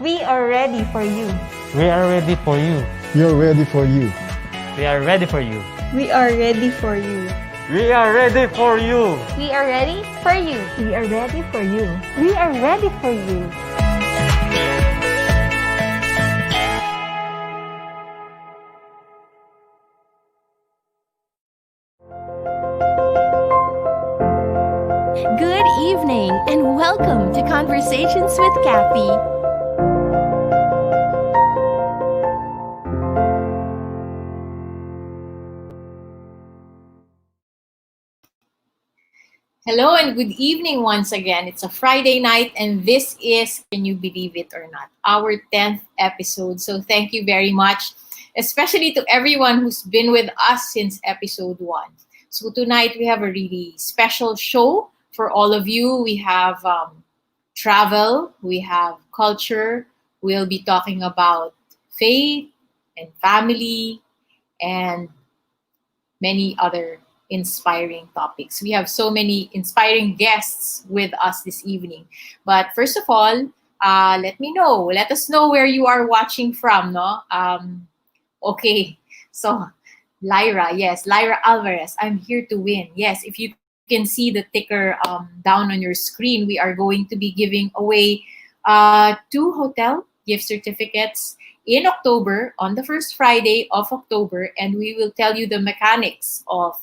We are ready for you. We are ready for you. We are ready for you. We are ready for you. We are ready for you. We are ready for you. We are ready for you. We are ready for you. We are ready for you. Good evening and welcome to Conversations with Cathy. Hello and good evening once again. It's a Friday night and this is, can you believe it or not, our 10th episode. So thank you very much, especially to everyone who's been with us since episode 1. So tonight we have a really special show for all of you. We have travel, we have culture, we'll be talking about faith and family and many other inspiring topics. We have so many inspiring guests with us this evening. But first of all, let us know where you are watching from, no? Okay, so Lyra Alvarez, I'm here to win. Yes, if you can see the ticker down on your screen, we are going to be giving away 2 hotel gift certificates in October, on the first Friday of October, and we will tell you the mechanics of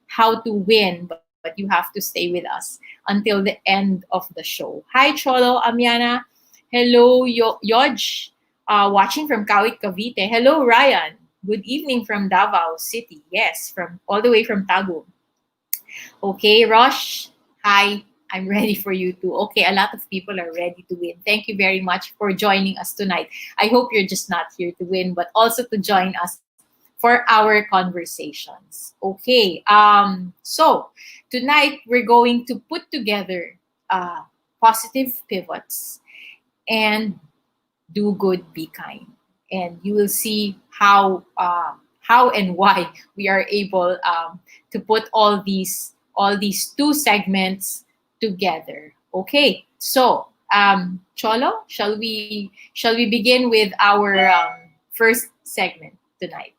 how to win, but you have to stay with us until the end of the show. Hi, Cholo, Amiana. Hello, Yoj, watching from Kawit, Cavite. Hello, Ryan. Good evening from Davao City. Yes, from all the way from Tagum. Okay, Rosh, hi. I'm ready for you too. Okay, a lot of people are ready to win. Thank you very much for joining us tonight. I hope you're just not here to win, but also to join us for our conversations. Okay, so tonight we're going to put together positive pivots and do good, be kind, and you will see how and why we are able to put all these 2 segments together. Okay, so Cholo, shall we begin with our first segment tonight?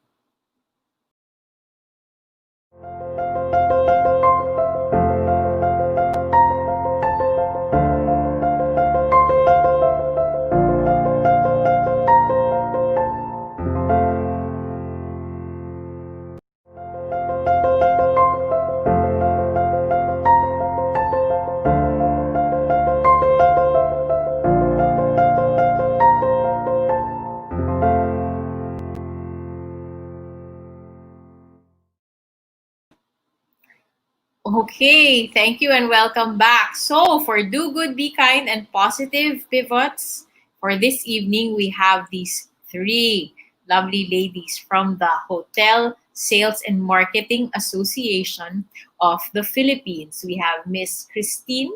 Okay, thank you and welcome back. So, for Do Good, Be Kind, and Positive Pivots, for this evening, we have these 3 lovely ladies from the Hotel Sales and Marketing Association of the Philippines. We have Miss Christine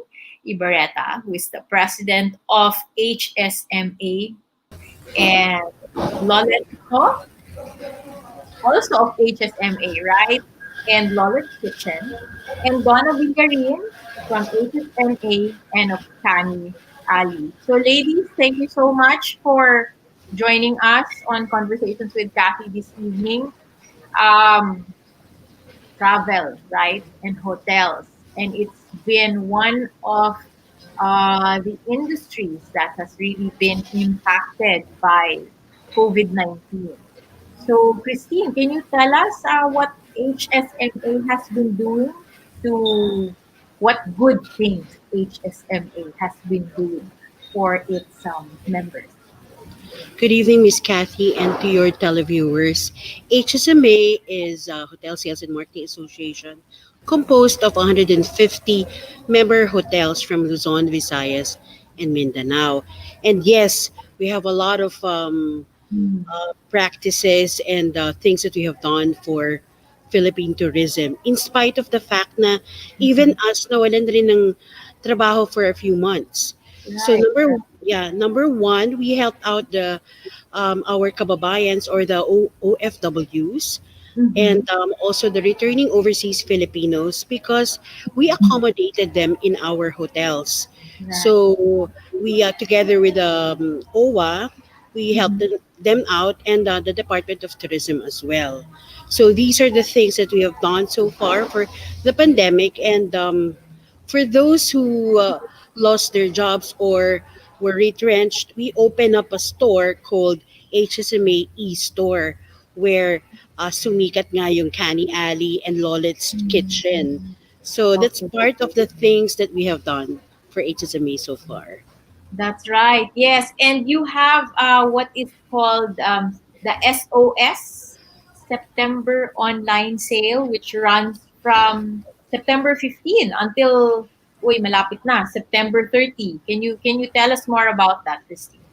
Ibarreta, who is the president of HSMA, and Loleth, also of HSMA, right? And Loleth Kitchen, and Donna Villarin from HSMA, and of Tani Ali. So ladies, thank you so much for joining us on Conversations with Cathy this evening. Um, Travel, right, and hotels. And it's been one of the industries that has really been impacted by COVID-19. So, Christine, can you tell us what HSMA has been doing to what good things HSMA has been doing for its members? Good evening, Miss Cathy, and to your televiewers. HSMA is a Hotel Sales and Marketing Association composed of 150 member hotels from Luzon, Visayas, and Mindanao. And yes, we have a lot of Mm. practices and things that we have done for Philippine tourism. In spite of the fact na even us nawalan rin ng trabaho for a few months. So Right. number one, we helped out the our kababayans or the OFWs Mm-hmm. and also the returning overseas Filipinos because we accommodated them in our hotels. Right. So we together with OWA, we helped Mm-hmm. them out and the Department of Tourism as well. So these are the things that we have done so far for the pandemic and for those who lost their jobs or were retrenched, we opened up a store called HSMA e-store where sumikat nga yung Canny Alley and Loleth's Kitchen. Mm-hmm. So that's Okay. part of the things that we have done for HSMA so far. That's right. Yes, and you have what is called the SOS September online sale, which runs from September 15 until uy malapit na September 30. Can you tell us more about that, Christine?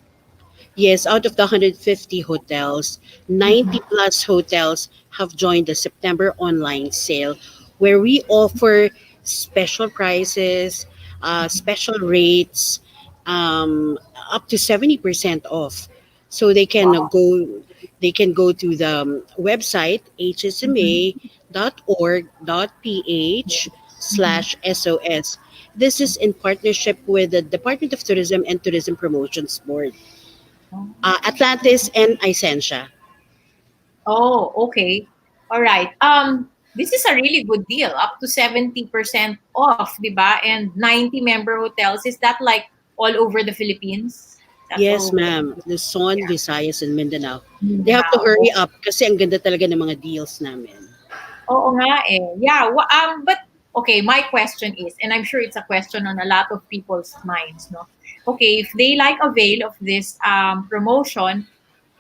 Yes, out of the 150 hotels, 90 plus hotels have joined the September online sale, where we offer special prices, special rates, up to 70% off. So Wow. they can go to the website hsma.org.ph/SOS. This is in partnership with the Department of Tourism and Tourism Promotions Board, Atlantis and Isentia. Oh, okay. All right. This is a really good deal, up to 70% off, di ba? And 90 member hotels. Is that like all over the Philippines? Is that all Yes, over the ma'am. Philippines? Luzon, Yeah. Visayas, and Mindanao. They have to Mindanao. hurry up kasi ang ganda talaga ng mga deals namin. Oo nga eh. Yeah. But okay, my question is, and I'm sure it's a question on a lot of people's minds, no? Okay, if they like avail of this promotion,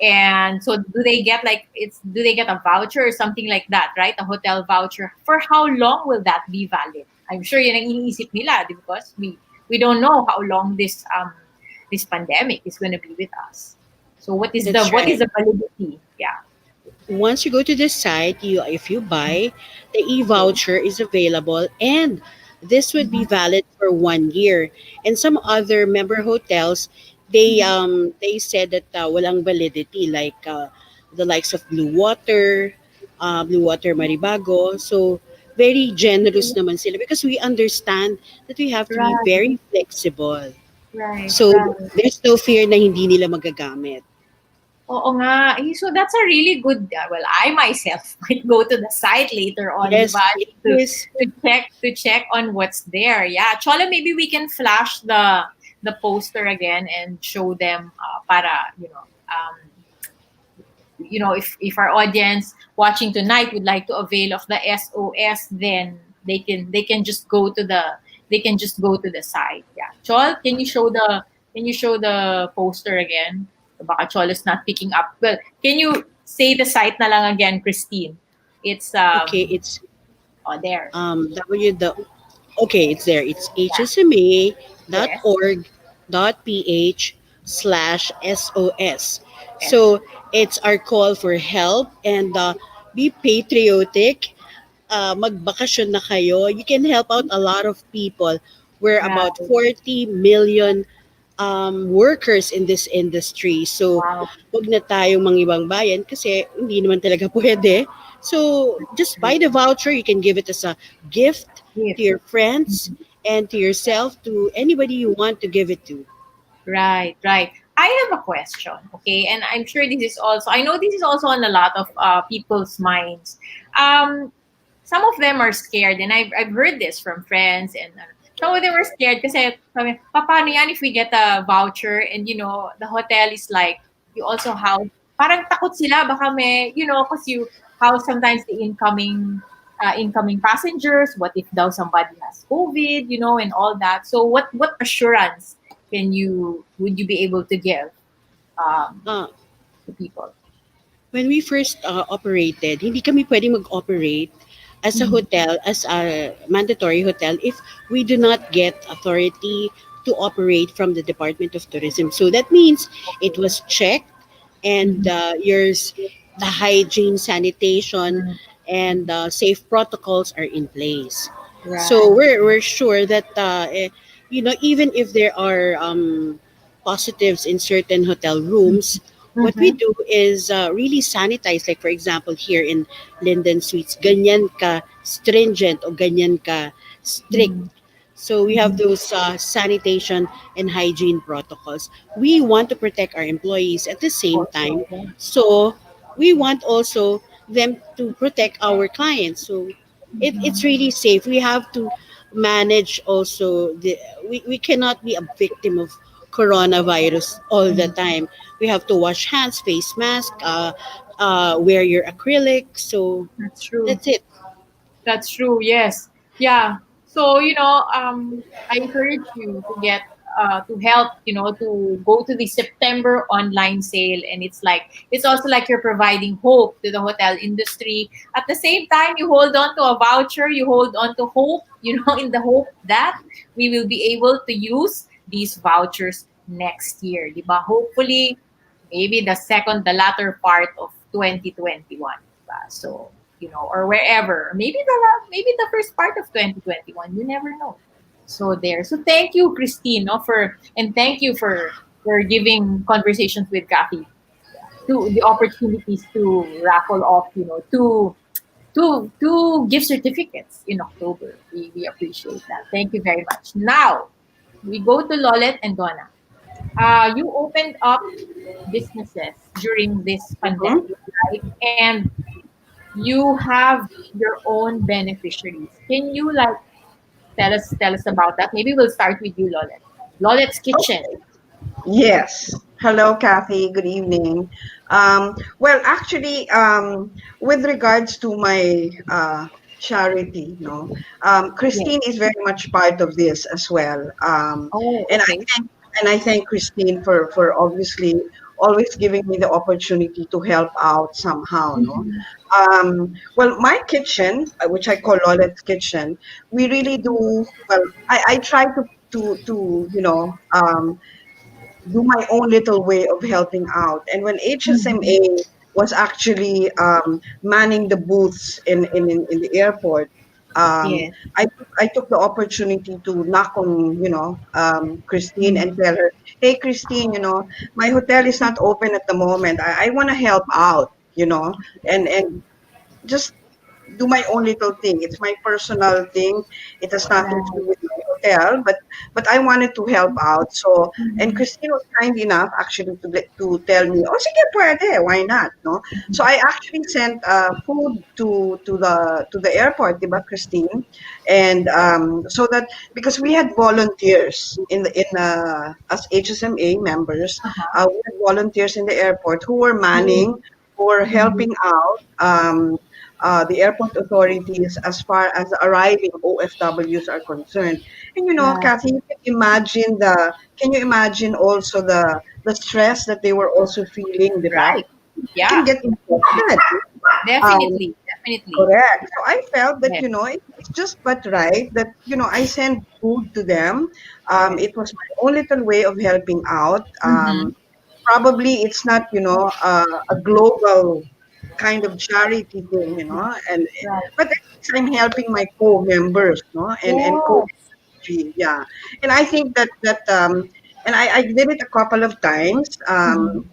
and so do they get like do they get a voucher or something like that, right? A hotel voucher. For how long will that be valid? I'm sure yun ang iniisip nila because we don't know how long this pandemic is going to be with us. So That's what is right. the validity? Yeah. Once you go to this site, you if you buy, the e-voucher is available, and this would be valid for 1 year. And some other member hotels, they said that walang validity, like the likes of Blue Water Maribago. So very generous naman sila because we understand that we have to be Right. very flexible. Right. So Right. there's no fear na hindi nila magagamit. Oo nga. So that's a really good, well, I myself might go to the site later on, di Yes, ba? To, yes. to check on what's there. Yeah. Chola, maybe we can flash the poster again and show them para, if our audience watching tonight would like to avail of the SOS, then they can just go to the site. Yeah. Chol, can you show the poster again? Baka Chol is not picking up. Well, can you say the site na lang again, Christine? It's Okay, it's there. w the okay, it's there. It's Yeah. Yes. hsma.org.ph/SOS. Yes. So it's our call for help, and be patriotic. Magbakasyon na kayo. You can help out a lot of people. We're about Right. 40 million workers in this industry. So, Wow. wag na tayong mangibang bayan kasi hindi naman talaga pwede. So, just buy the voucher. You can give it as a gift to Yes. your friends and to yourself, to anybody you want to give it to. Right, right. I have a question, okay, and I'm sure I know this is also on a lot of people's minds. Um, some of them are scared, and I've heard this from friends, and some of them are scared kasi sabi, paano yan if we get a voucher and the hotel is like you also house, parang takot sila baka may because you house sometimes the incoming passengers. What if daw somebody has COVID, and all that. So what assurance would you be able to give um, Uh, to people? when we first operated, hindi kami pwedeng mag-operate as a Mhm. hotel, as a mandatory hotel, if we do not get authority to operate from the Department of Tourism. So that means it was checked, and Mhm. the hygiene, sanitation, Mhm. and safe protocols are in place. So Right. we're sure that even if there are positives in certain hotel rooms, what we Mhm. do is really sanitize. Like for example, here in Linden Suites, ganyan ka stringent o ganyan ka strict. Mhm. So we have Mhm. those sanitation and hygiene protocols. We want to protect our employees at the same time. Also, yeah. So we want also them to protect our clients. So it's really safe. We have to manage also we cannot be a victim of coronavirus all the Mhm. time. We have to wash hands, face mask, wear your acrylic. So That's true. that's it. That's true. Yes. Yeah. So I encourage you to get to help, to go to the September online sale. And it's also like you're providing hope to the hotel industry. At the same time, you hold on to a voucher, you hold on to hope, in the hope that we will be able to use these vouchers next year. Diba? Hopefully, maybe the latter part of 2021. Diba? So, or wherever, maybe the first part of 2021, you never know. So there. So thank you, Christine, no, and thank you for giving conversations with Cathy to the opportunities to raffle off, two gift certificates in October. We appreciate that. Thank you very much. Now we go to Loleth and Donna. You opened up businesses during this Mhm. pandemic, right? And you have your own beneficiaries. Can you tell us about that? Maybe we'll start with you, Loleth. Loleth's Kitchen. Yes. Hello, Kathy. Good evening. Well, actually, with regards to my charity, Yes. Christine is very much part of this as well. Oh, And I okay. thank and I thank Christine for obviously always giving me the opportunity to help out somehow. No. Mhm. Well, my kitchen, which I call Lolet's Kitchen, we really do well. I try to do my own little way of helping out. And when Mhm. HSMA was actually manning the booths in the airport, Yes. I took the opportunity to knock on, Christine and Mhm. tell her, hey, Christine, my hotel is not open at the moment. I want to help out, and just do my own little thing. It's my personal thing. It has nothing to do Right. with my hotel, but I wanted to help out. So, and Mhm. Christine was kind enough actually to tell me, oh, sige, pwede, why not, no? So I actually sent food to the airport, diba, Christine, and so that because we had volunteers in as HSMA members, Uh-huh. we had volunteers in the airport who were manning, Mhm. who were Mhm. helping out. The airport authorities as far as arriving OFWs are concerned. And Right. Kathy, can you imagine also the stress that they were also feeling, di ba? Right. You can Yeah. get infected. Um, Definitely. Definitely. Correct. So I felt that, Yes. it's just but right that, I send food to them. Yes. It was my own little way of helping out. Mm-hmm. Probably it's not, a global kind of charity thing, and Right. but at least I'm helping my co-members, no, and Yes. yeah, and I think and I did it a couple of times, Mm-hmm.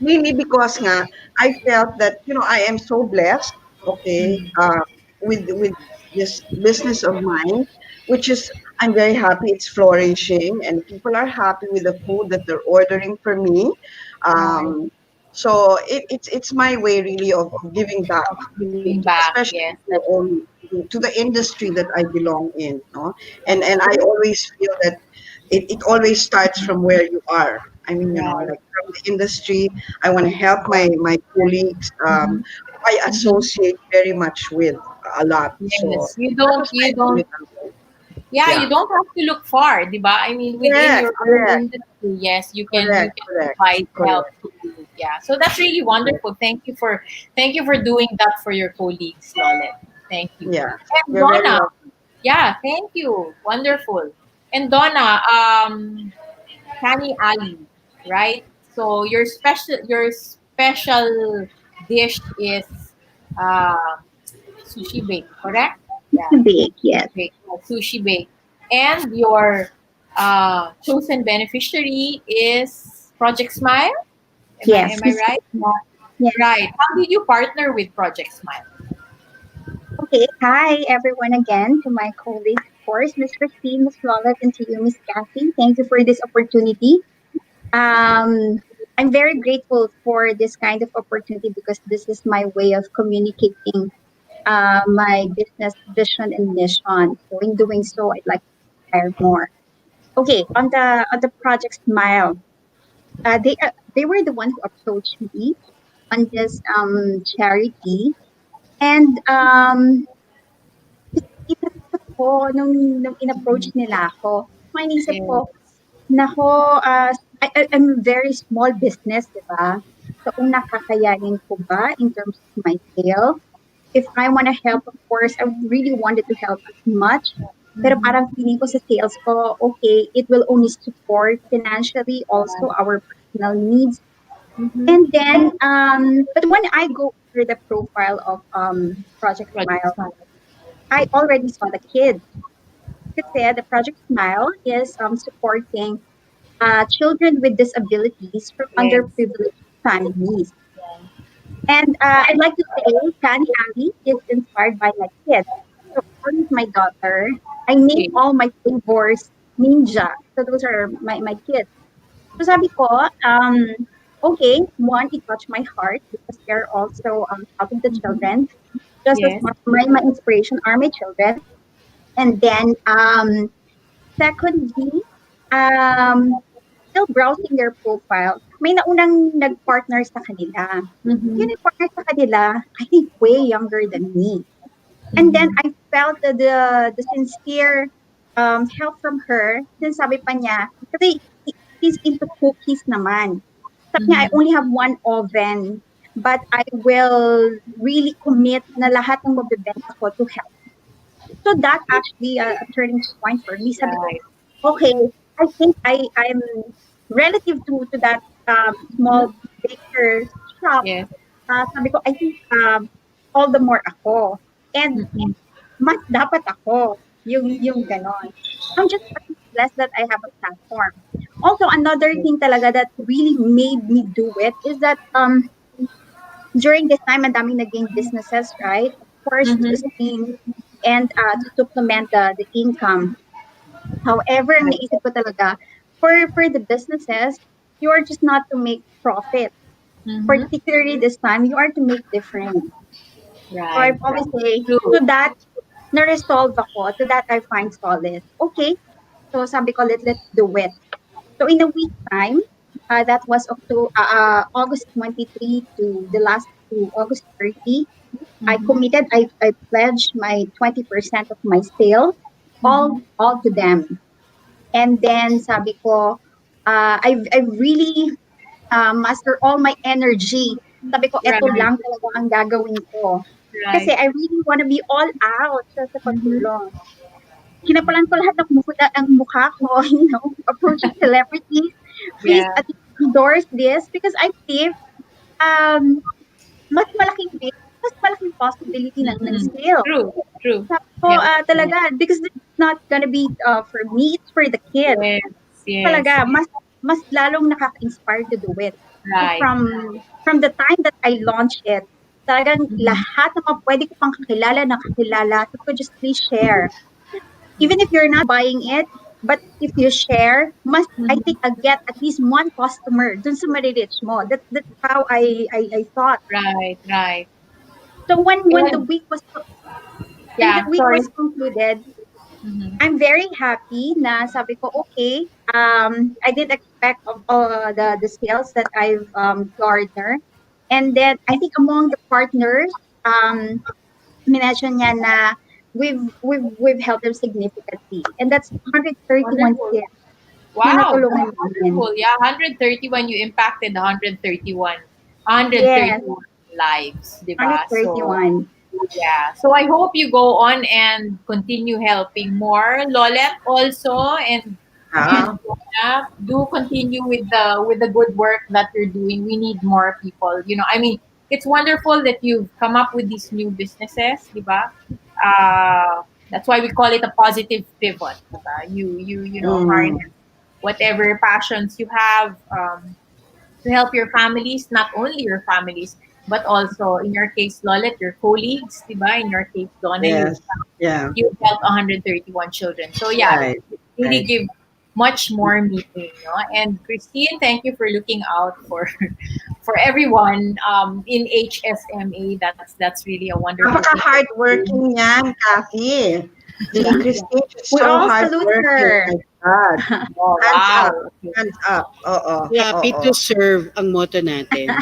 mainly because nga, I felt that, I am so blessed, okay, Mm-hmm. with this business of mine, which is, I'm very happy it's flourishing and people are happy with the food that they're ordering for me. Right. Um, so it's my way really of giving back Of giving back. especially Yes. to the industry that I belong in, no? That's And I true. always feel that it always starts from where you are. I mean, Right. like from the industry, I want to help Yeah. my colleagues, Mm-hmm. who I Mm-hmm. associate very much with a lot. So Yes. You that don't. was my You own don't. little way. Yeah, Yeah. you don't have to look far, di ba? I mean, within Correct, your own correct, industry, yes, you correct, can correct, provide help correct, to, yeah. So that's really correct. wonderful. Thank you for doing that for your colleagues, Lolet. Thank you. Yeah. And You're very Donna, welcome. yeah, thank you. Wonderful. And Donna, Kani Ali, right? So your special dish is uh, sushi bake, correct? Yeah, Big, yes. bake, sushi bake. And your chosen beneficiary is Project Smile. Am I Yes, am I Miss right? Yes. Right. How did you partner with Project Smile? Okay. Hi, everyone, again, to my colleagues, of course, Miss Christine, Miss Loleth, and to you, Miss Cathy. Thank you for this opportunity. Um, I'm very grateful for this kind of opportunity because this is my way of communicating my business vision and mission. So, in doing so, I'd like to share more. Okay, on the project Smile, they were the one who approached me on this charity. And inasip ko nung in-approach nila ako, may naisip Yes. ko, Nako, I'm very small business, di ba? So, kung nakakayanin ko ba in terms of my sale, if I want to help, of course, I really wanted to help as much. Pero parang feeling ko sa sales ko, okay, it will only support financially also our personal needs. And then, but when I go through the profile of Project Project Smile, Smile. I already saw the kids. Kasi the Project Smile is supporting children with disabilities from Yes. underprivileged families. And I'd like to say Can Abby is inspired by my kids. So one is my daughter. I name Okay. all my flavors Ninja. So those are my kids. So sabi ko, okay, one, it touched my heart because they're also helping the children. Just as Yes. much my inspiration are my children. And then secondly, um, still browsing their profile, may naunang nag-partner sa kanila. Yung nag-partner sa kanila, I think way younger than me. And then I felt the sincere help from her. Then sabi pa niya, kasi he's into cookies naman. Sabi niya, I only have one oven, but I will really commit na lahat ng mabibenta ko to help. So that actually a turning point for me. Sabi ko, Right. okay, I think I'm relative to that small baker's shop. Yes. Sabi ko, I think all the more ako. And mas dapat ako yung ganon. I'm just blessed that I have a platform. Also, another thing talaga that really made me do it is that during this time, ang daming naging businesses, right? Of course, to sustain and to supplement the income. However, ang naisip ko talaga, for the businesses, you are just not to make profit. Particularly this time, you are to make difference. So Right. I've always say, True. to that, na-resolve ako. To that, I find solace. Okay, so sabi ko, let's do it. So in a week time, that was August 23 to the last to August 30, I committed, I pledged my 20% of my sale, all to them. And then sabi ko, I really master all my energy. Sabi ko, eto Right. lang talaga ang gagawin ko. Kasi Right. I really want to be all out sa pagtulong. Kinapalan ko lahat ng mukha ko, approaching celebrities. Please Yeah. endorse this because I believe um, mas malaking risk, mas malaking possibility ng sale. True. True. Sabi ko, Yes. talaga, because it's not gonna be for me, it's for the kids. Yes. Yes. Talaga, mas lalong nakaka-inspire to do it. So Right. from the time that I launched it, talagang lahat ng mga pwede ko pang nakakilala, so could just please share. Even if you're not buying it, but if you share, I think I'll get at least one customer dun sa marireach mo. That's how I thought. Right. Right. So when the And week was yeah. Sorry. concluded, I'm very happy na sabi ko, okay, I didn't expect of the sales that I've garnered. And then I think among the partners, minention niya na we've helped them significantly. And that's 131 Wonderful. kids na Wow. natulungan namin. Wonderful. Yeah. 131. You impacted 131. Yes, 131 lives, di ba? So 131. yeah. So I hope you go on and continue helping more. Loleth also and do continue with the good work that you're doing. We need more people. I mean, it's wonderful that you've come up with these new businesses, di ba? That's why we call it a positive pivot. Diba? You harness whatever passions you have to help your families, not only your families, but also in your case, Loleth, your colleagues, diba? In your case, Donna, Yes. Yeah. you helped 131 children. So yeah, Right. it really Right. give much more meaning, no? And Christine, thank you for looking out for for everyone in HSMA. That's really a wonderful thing. Napaka-hardworking yan, Cathy. Si Christine is We so all salute hardworking. her. My God. Oh, Hands up. wow. Hands up. Oo. Happy oo. to serve ang motto natin.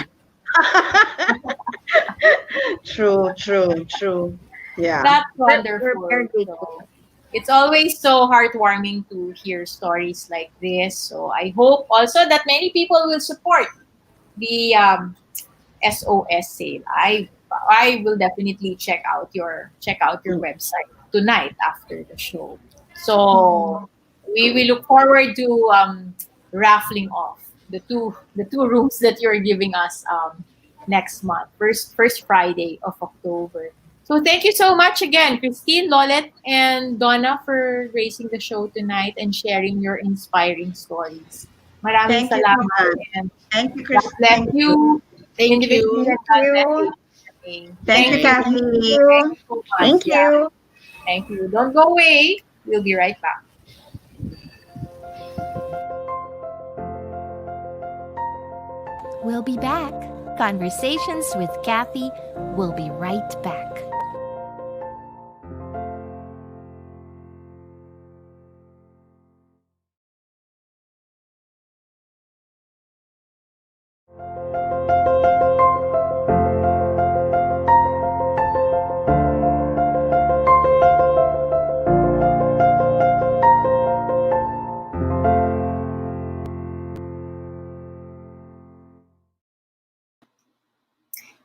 True, true, true. Yeah. That's We're wonderful. very So, grateful. it's always so heartwarming to hear stories like this. So I hope also that many people will support the SOS sale. I will definitely check out your Mm. website tonight after the show. So we look forward to raffling off the two rooms that you're giving us next month, first Friday of October. So thank you so much again, Christine, Loleth, and Donna for gracing the show tonight and sharing your inspiring stories. Maraming Thank you so salamat much. and Thank you, God Chris. bless Thank you. you Thank individually you. and Thank God bless you. HSMA. Thank you, Thank you. Thank Kathy. Thank you. you so much. Thank Yeah. you. Thank you. Don't go away. We'll be right back. We'll be back. Conversations with Cathy will be right back.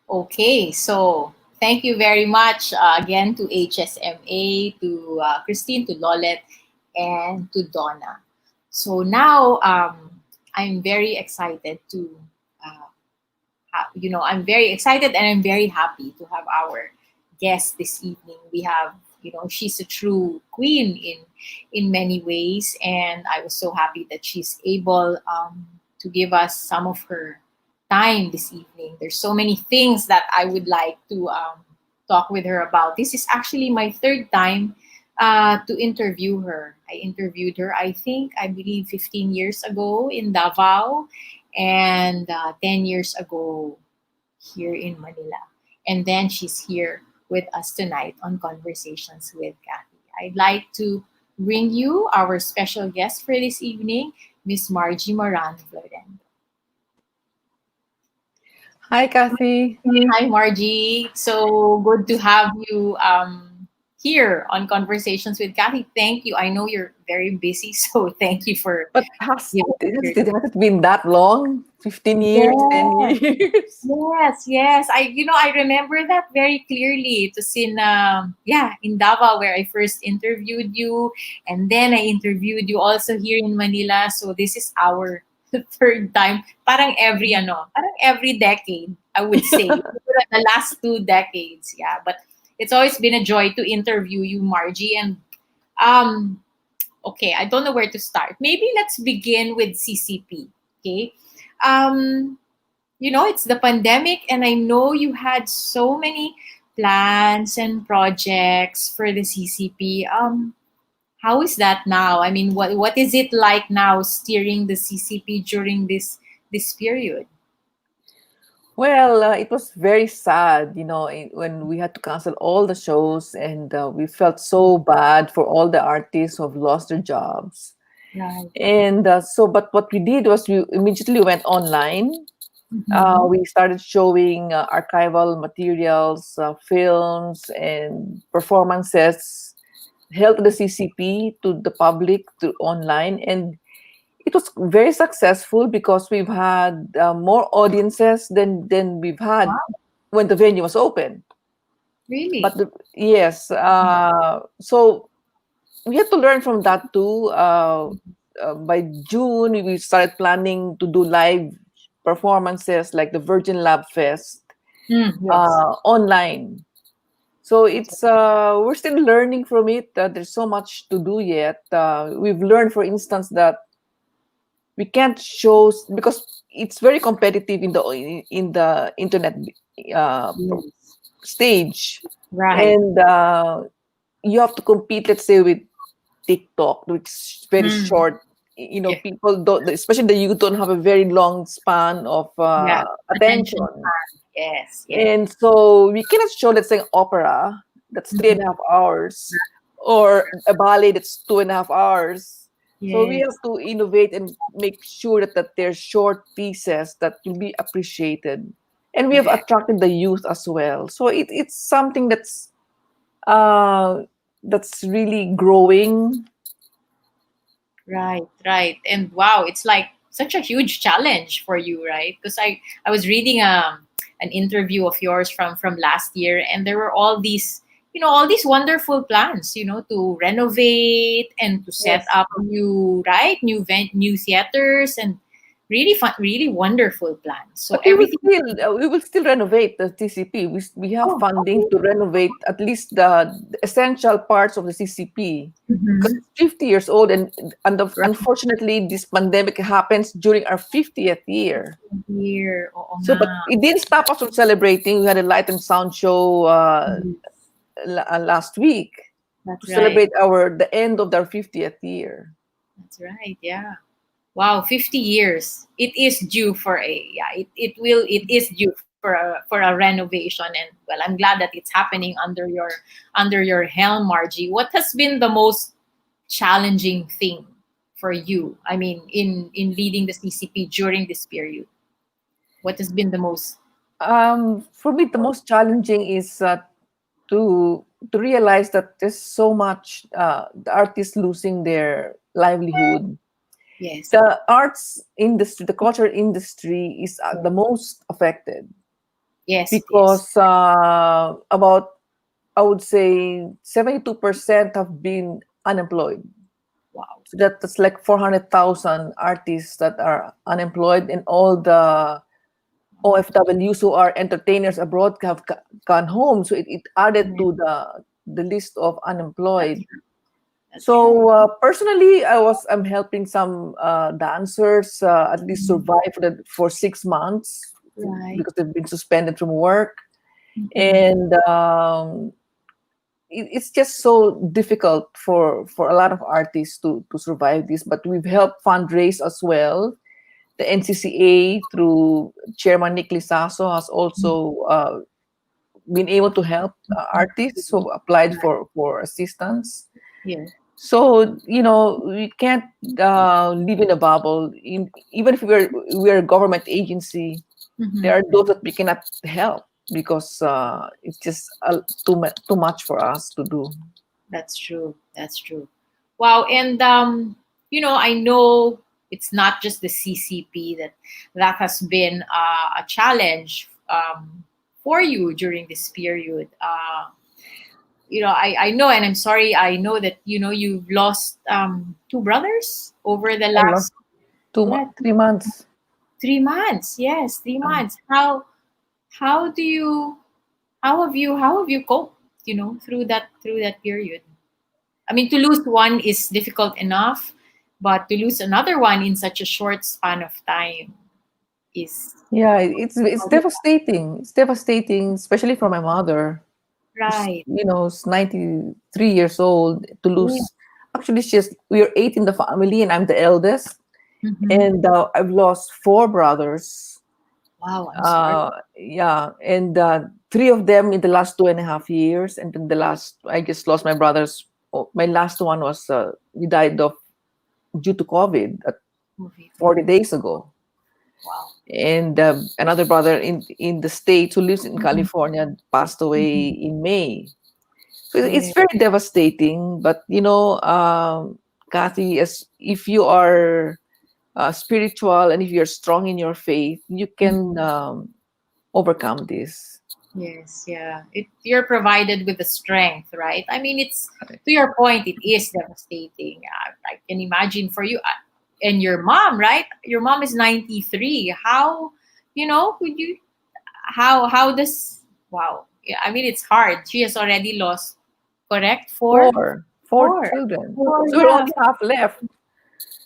Okay, so thank you very much again to HSMA, to Christine, to Loleth, and to Donna. So now I'm very excited to, I'm very excited and I'm very happy to have our guest this evening. We have, she's a true queen in many ways, and I was so happy that she's able to give us some of her time this evening. There's so many things that I would like to talk with her about. This is actually my third time to interview her. I interviewed her, I believe, 15 years ago in Davao, and 10 years ago here in Manila. And then she's here with us tonight on Conversations with Cathy. I'd like to bring you our special guest for this evening, Miss Margie Moran. Hi, Cathy. Hi, Margie. So good to have you here on Conversations with Cathy. Thank you. I know you're very busy, so thank you for But giving us your it hasn't been that long? 15 years, 10 Yes, years? yes. I remember that very clearly. It was in Davao where I first interviewed you, and then I interviewed you also here in Manila. So this is our third time. Parang every decade, I would say. The last 2 decades, yeah. But it's always been a joy to interview you, Margie. And um, okay, I don't know where to start. Maybe let's begin with CCP. Okay. Um, it's the pandemic, and I know you had so many plans and projects for the CCP. How is that now? I mean, what is it like now steering the CCP during this period? Well, it was very sad, when we had to cancel all the shows, and we felt so bad for all the artists who have lost their jobs. Right. And but what we did was we immediately went online. Mhm. We started showing archival materials, films, and performances held to the CCP to the public to online, and it was very successful because we've had more audiences than we've had Wow, when the venue was open. really? But yes, so we had to learn from that too. By June, we started planning to do live performances like the Virgin Lab Fest Yes. online. So it's we're still learning from it. There's so much to do yet. We've learned, for instance, that we can't show because it's very competitive in the internet uh, Yes. stage, Right. and you have to compete. Let's say with TikTok, which is very Mm. short. Yeah. People don't, especially the youth, don't have a very long span of Yeah. Attention attention. span. Yes. Yes. And so we cannot show, let's say, opera that's three and Mhm. a half hours or a ballet that's 2.5 hours. So we have Yes. to innovate and make sure that they're short pieces that will be appreciated. And we have Correct. attracted the youth as well. So it's something that's uh, that's really growing. Right, right. And wow, it's like such a huge challenge for you, right? Because I was reading an interview of yours from last year, and there were all these, all these wonderful plans, to renovate and to set Yes. up new theaters, and really fun, really wonderful plans. So But everything. we will still renovate the CCP. We have Oh, funding okay. to renovate at least the essential parts of the CCP because Mm-hmm. it's 50 years old, and Right unfortunately this pandemic happens during our 50th year. here. Oo So, nga. but it didn't stop us from celebrating. We had a light and sound show Mhm. last week to That's right. celebrate the end of our 50th year. That's right. Yeah. Wow, 50 years. It is due for it is due for a renovation, and well, I'm glad that it's happening under your helm, Margie. What has been the most challenging thing for you? I mean, in leading the CCP during this period. What has been the most. For me, the most challenging is to realize that there's so much the artists losing their livelihood. Yes. The arts industry, the culture industry is the most affected Yes, it is. because about, I would say, 72% have been unemployed. Wow. So that's like 400,000 artists that are unemployed, and all the OFWs who are entertainers abroad have gone home. So it added Yeah, to the list of that's unemployed. that's right. So personally, I'm helping some dancers at least Mhm. survive for 6 months Right. because they've been suspended from work, Mhm. and it's just so difficult for a lot of artists to survive this. But we've helped fundraise as well. The NCCA through Chairman Nick Lisaso has also been able to help artists who applied Right. for assistance. Yeah. So we can't live in a bubble. Even if we're a government agency, there Mhm. are those that we cannot help because it's just too much for us to do. That's true. That's true. Wow. And I know it's not just the CCP that has been a challenge for you during this period. I know, and I'm sorry. I know that you've lost two brothers over the I lost last, two yeah, 3 months. 3 months. Yes, three Uh, months. How do you how have you coped? Through that period. I mean, to lose one is difficult enough, but to lose another one in such a short span of time is yeah, it's devastating. It's devastating, especially for my mother, who's right. is 93 years old, to Yeah. lose. Actually, we are eight in the family, and I'm the eldest. Mm-hmm. And I've lost four brothers. Wow, I'm sorry. Yeah, and three of them in the last 2.5 years, and then the last I just lost my brothers. My last one was he died of due to COVID 40 days ago. Wow. And another brother in the States who lives in Mm-hmm. California passed away in May. So it's Yeah. very devastating. But Kathy, as if you are spiritual and if you're strong in your faith, you can overcome this. Yes, yeah. You're provided with the strength, right? I mean, it's to your point. It is devastating. I can imagine for you and your mom, right? Your mom is 93. How, could you? How does? Wow. Yeah, I mean, it's hard. She has already lost. Correct? Four Four. children. Four. So we're Yeah. only half left.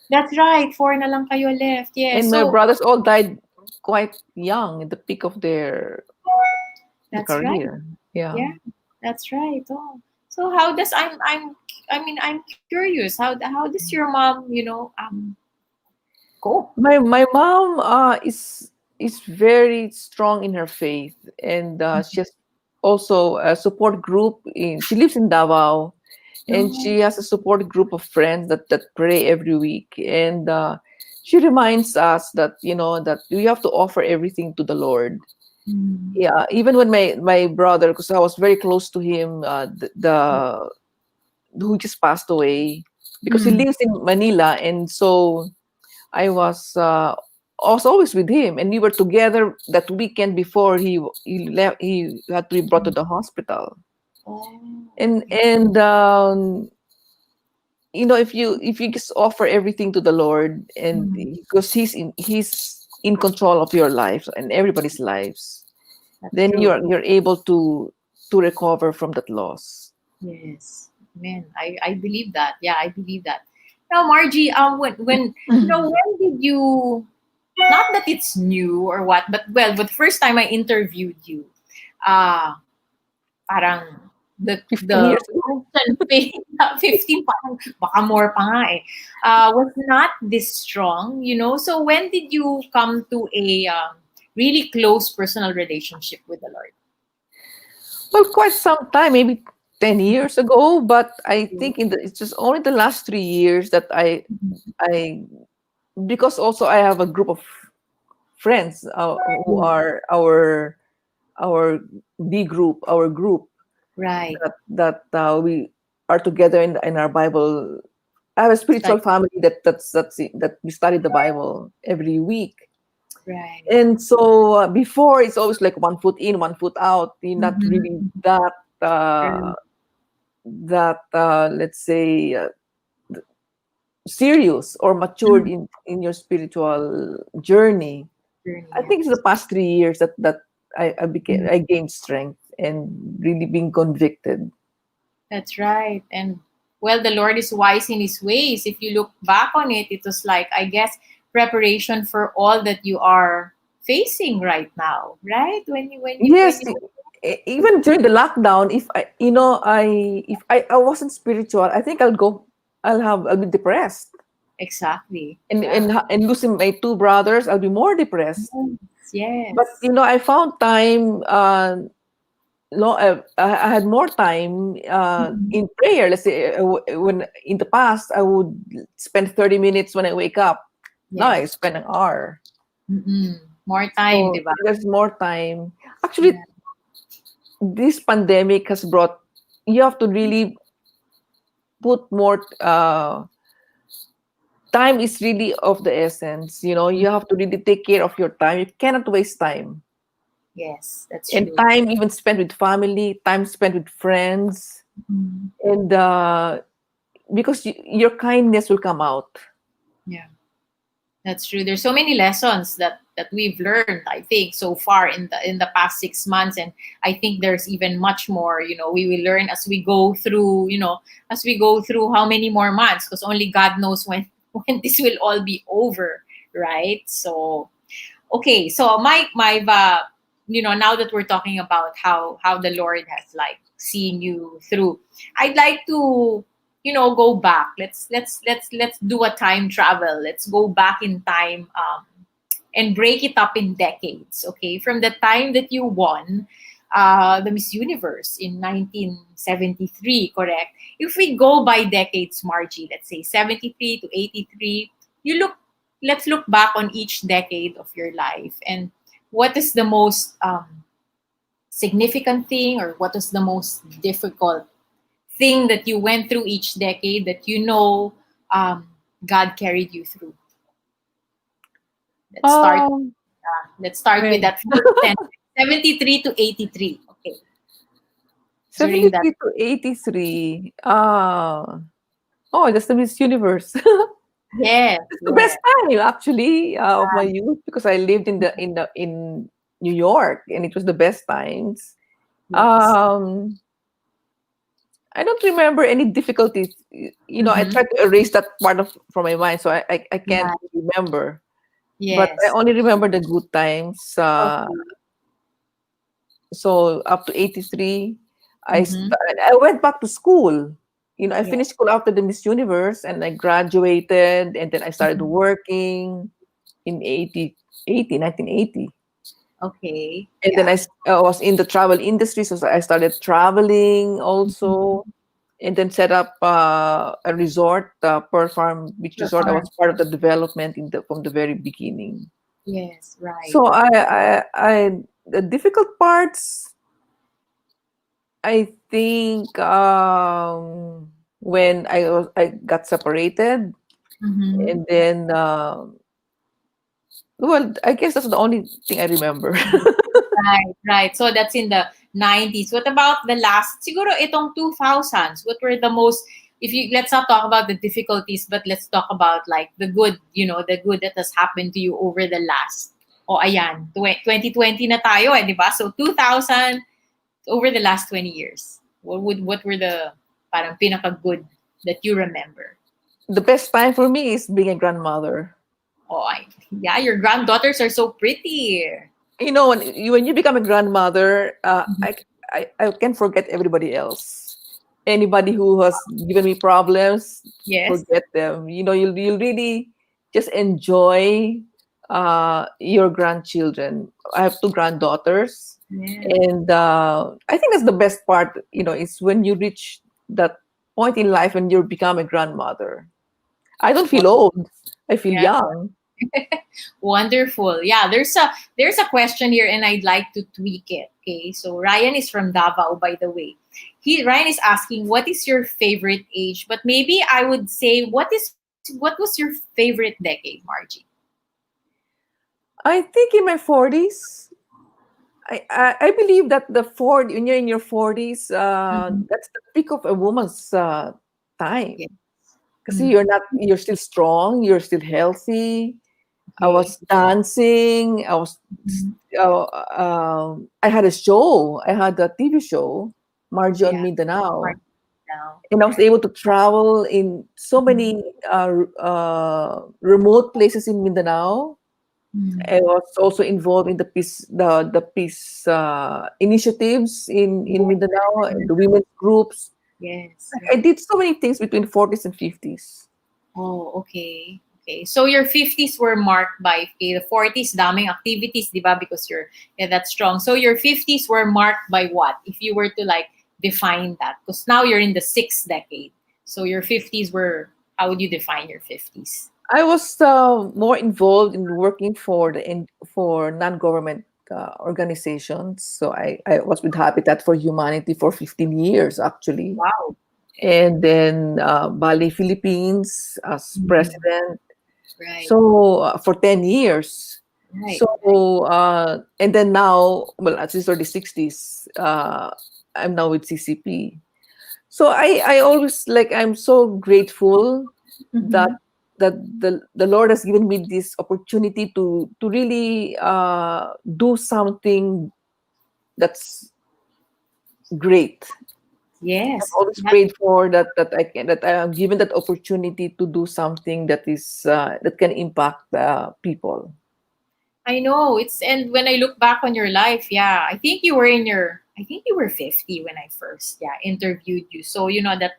That's right. Four na lang kayo left. Yeah. And my So brothers all died quite young, in the peak of the that's right. career. Yeah. Yeah. That's right. Oh. So how does I'm curious. How does your mom, cope? My mom is very strong in her faith, and she has also a support group. She lives in Davao, and No. she has a support group of friends that pray every week. And she reminds us that that we have to offer everything to the Lord. Mm. Yeah, even when my brother, because I was very close to him, the who just passed away, because he lives in Manila, and so I was always with him, and we were together that weekend before he left. He had to be brought to the hospital, Oh. and if you just offer everything to the Lord, and because he's in control of your life and everybody's lives, That's then true. you're able to recover from that loss. Yes, man, I believe that. Yeah, I believe that. Now, Margie, when when did you? Not that it's new or what, but the first time I interviewed you, uh parang the 15 years ago. constant pain, 15 parang baka more pa nga eh, was not this strong. So when did you come to a really close personal relationship with the Lord? Well, quite some time, maybe 10 years ago, but I think it's just only the last 3 years that I because also I have a group of friends who are our B group, our group Right. that we are together in our Bible. I have a spiritual family that we study the Bible every week. Right. And so before, it's always like one foot in, one foot out. You're not really that let's say serious or matured in your spiritual journey. Journey, I think it's the past 3 years that I gained strength and really being convicted. That's right. And the Lord is wise in his ways. If you look back on it, it was like, I guess, preparation for all that you are facing right now, right? Yes, even during the lockdown, if I wasn't spiritual, I think I'll be depressed. Exactly. And Yeah. and losing my two brothers, I'll be more depressed. Yes. But I found time. I had more time in prayer. Let's say when in the past I would spend 30 minutes when I wake up. Now I Yes. spend an hour. More time, So diba? there's more time. Actually, this pandemic has brought, you have to really put more time is really of the essence. You have to really take care of your time. You cannot waste time. Yes, that's And true. time even spent with family, time spent with friends, and because your kindness will come out. Yeah, that's true. There's so many lessons that we've learned, I think, so far in the past 6 months, and I think there's even much more. We will learn as we go through. As we go through how many more months, because only God knows when when this will all be over, right? So, okay, so now that we're talking about how the Lord has like seen you through, I'd like to go back. Let's do a time travel. Let's go back in time, and break it up in decades. Okay, from the time that you won the Miss Universe in 1973, correct? If we go by decades, Margie, let's say 73 to 83, let's look back on each decade of your life, and what is the most significant thing, or what was the most difficult thing that you went through each decade that um, God carried you through? Let's start. Let's start with Well, that first 10, 73 to 83. Okay. During that. 73 to 83. That's the Miss Universe. Yes. It's the best Yes. time actually of my youth, because I lived in New York, and it was the best times. Yes. Um, I don't remember any difficulties. I Mm-hmm. tried to erase that part from my mind, so I can't Right. remember. But I Yes. only remember the good times. Okay. So up to 83, Mm-hmm. I went back to school. I Yes. finished school after the Miss Universe, and I graduated, and then I started Mhm. working in 1980. Okay. And then Yeah. I was in the travel industry, so I started traveling Mhm. also, and then set up a resort, Pearl Farm Beach The Resort. I farm. was part of the development from the very beginning. Yes. Right. So the difficult parts, I think, when I got separated, Mm-hmm. and then well, I guess that's the only thing I remember. Right, right. So that's in the 90s. What about the last, siguro itong 2000s? What were the most, if you, let's not talk about the difficulties, but let's talk about like the good, the good that has happened to you over the last, ayan, 2020 na tayo di ba? So 2000, over the last 20 years, what were the parang pinaka-good that you remember? The best time for me is being a grandmother. Yeah, your granddaughters are so pretty. When you become a grandmother, I can forget everybody else. Anybody who has given me problems, Yes. forget them. You'll really just enjoy your grandchildren. I have two granddaughters, Yeah. and I think that's the best part. Is when you reach that point in life when you become a grandmother. I don't feel old. I feel Yeah. young. Wonderful. Yeah, there's a question here and I'd like to tweak it. Okay. So Ryan is from Davao, by the way. Ryan is asking, what is your favorite age? But maybe I would say, what was your favorite decade, Margie? I think in my 40s. I believe that when you're in your 40s, Mhm. that's the peak of a woman's time. Yeah. Because Mm. you're still strong, you're still healthy. I Okay. was dancing. Mhm. I had a show. I had a TV show, Margie on Yeah. Mindanao, Margie now. and I was able to travel in so Mhm. many remote places in Mindanao. Mm. I was also involved in the peace initiatives in Yeah. Mindanao and the women's groups. Yes. I Yes. did so many things between 40s and 50s. Oh, okay. Okay. So your 50s were marked by, okay, the 40s, daming activities, di ba? Because you're, yeah, that's strong. So your 50s were marked by what? If you were to like define that, because now you're in the sixth decade. So your 50s were, how would you define your 50s? I was more involved in working for non-government organizations. So I was with Habitat for Humanity for 15 years actually, Wow. and then Bali Philippines as Mhm. president. Right. So for 10 years. Right. So and then now, well, at least early 60s, I'm now with CCP. So I always I'm so grateful that Mm-hmm. the Lord has given me this opportunity to really do something that's great. I've Yes. always prayed for that I am given that opportunity to do something that can impact people. I know it's, and when I look back on your life, yeah, I think you were 50 when I first, yeah, interviewed you. So, that,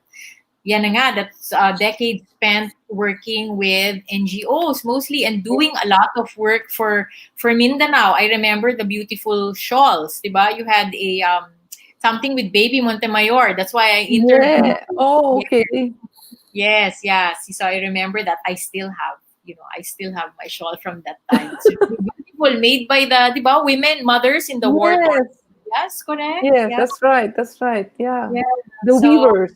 yan na nga, that's a decade spent working with NGOs mostly and doing a lot of work for Mindanao. I remember the beautiful shawls, diba? You had a, something with Baby Montemayor. That's why I interviewed Yeah. you. Oh, Yeah. okay. Yes, yes. So I remember that I still have my shawl from that time. It's really beautiful, made by the, di ba, women, mothers in the war torn. Yes. Yes, correct. Yes. Yeah, That's right. That's right. Yeah. yeah. The So weavers.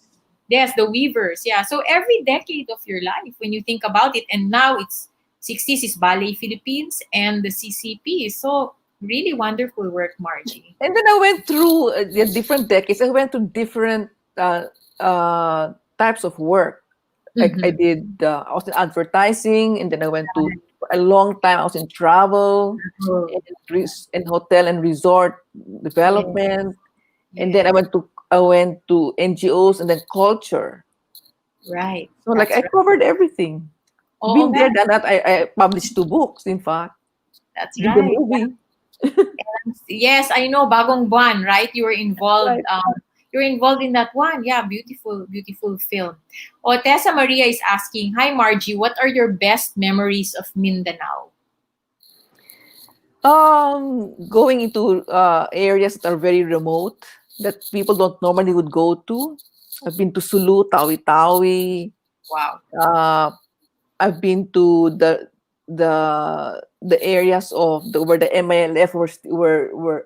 yes, the weavers. Yeah. So every decade of your life, when you think about it, and now it's 60s is Ballet Philippines and the CCP. So really wonderful work, Margie. And then I went through the different decades. I went to different types of work. I Mm-hmm. did. I was in advertising, and then I went to for a long time. I was in travel, Oh, in hotel and resort yeah, development, and then yes, I went to NGOs and then culture. right. So That's I right. covered everything. Oo Been nga, there, done that. I published 2 books. In fact, that's did the right. movie. Yes, I know, Bagong Buwan, right? Right. You were involved in that one. Yeah, beautiful, beautiful film. Oh, Tessa Maria is asking, hi Margie, what are your best memories of Mindanao? Going into areas that are very remote that people don't normally would go to. I've been to Sulu, Tawi-Tawi. Wow. Uh, I've been to the areas where the MILF were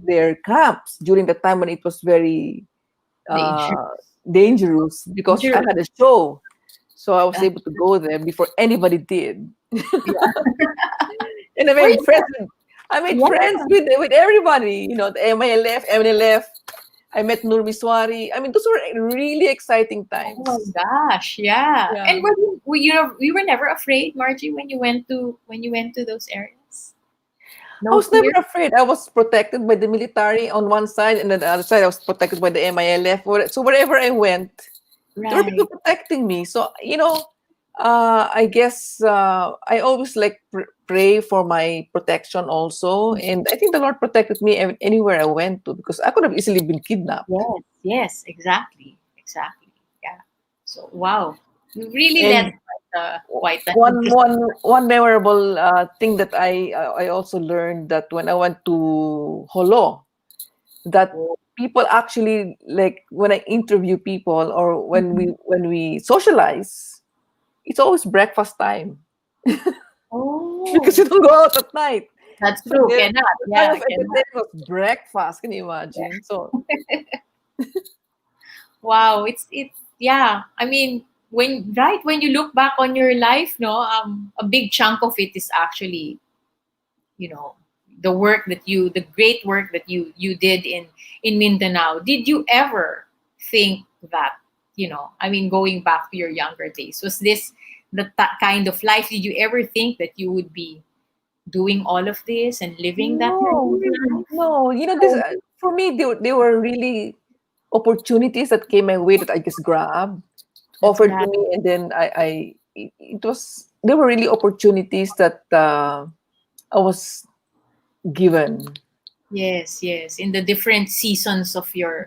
their camps during the time when it was very Danger. dangerous because I Danger. had a show. So I was able to go there before anybody did. And Were you, I made yeah. friends with everybody. You know, the MILF, MNLF. I met Nur Miswari. I mean, those were really exciting Oh my times. gosh, yeah. Yeah. And you were never afraid, Margie, when you went to those areas? I No was never fear? afraid. I was protected by the military on one side, and then the other side, I was protected by the MILF. So wherever I went, there were people Right. protecting me. So, I guess I always like pray for my protection also. And I think the Lord protected me anywhere I went to because I could have easily been kidnapped. Yes, yes, exactly. Exactly. Yeah. So wow. You really led And quite an one interesting. one one memorable thing that I also learned that when I went to Holo, that people actually like when I interview people or when we socialize, it's always breakfast time because Oh, you don't go out at night. that's So true. Cannot. the time Yeah, of cannot. entertainment was breakfast. Can you imagine? So Wow, it's yeah. I mean, when you look back on your life, no, a big chunk of it is actually, you know, the great work that you did in Mindanao. Did you ever think that, I mean, going back to your younger days, was this that kind of life? Did you ever think that you would be doing all of this and living that kind no, of life? no. This for me, they were really opportunities that came my way that I just grabbed, That's offered to right. me, and then it was there were really opportunities that I was given. Yes, yes. In the different seasons of Yeah.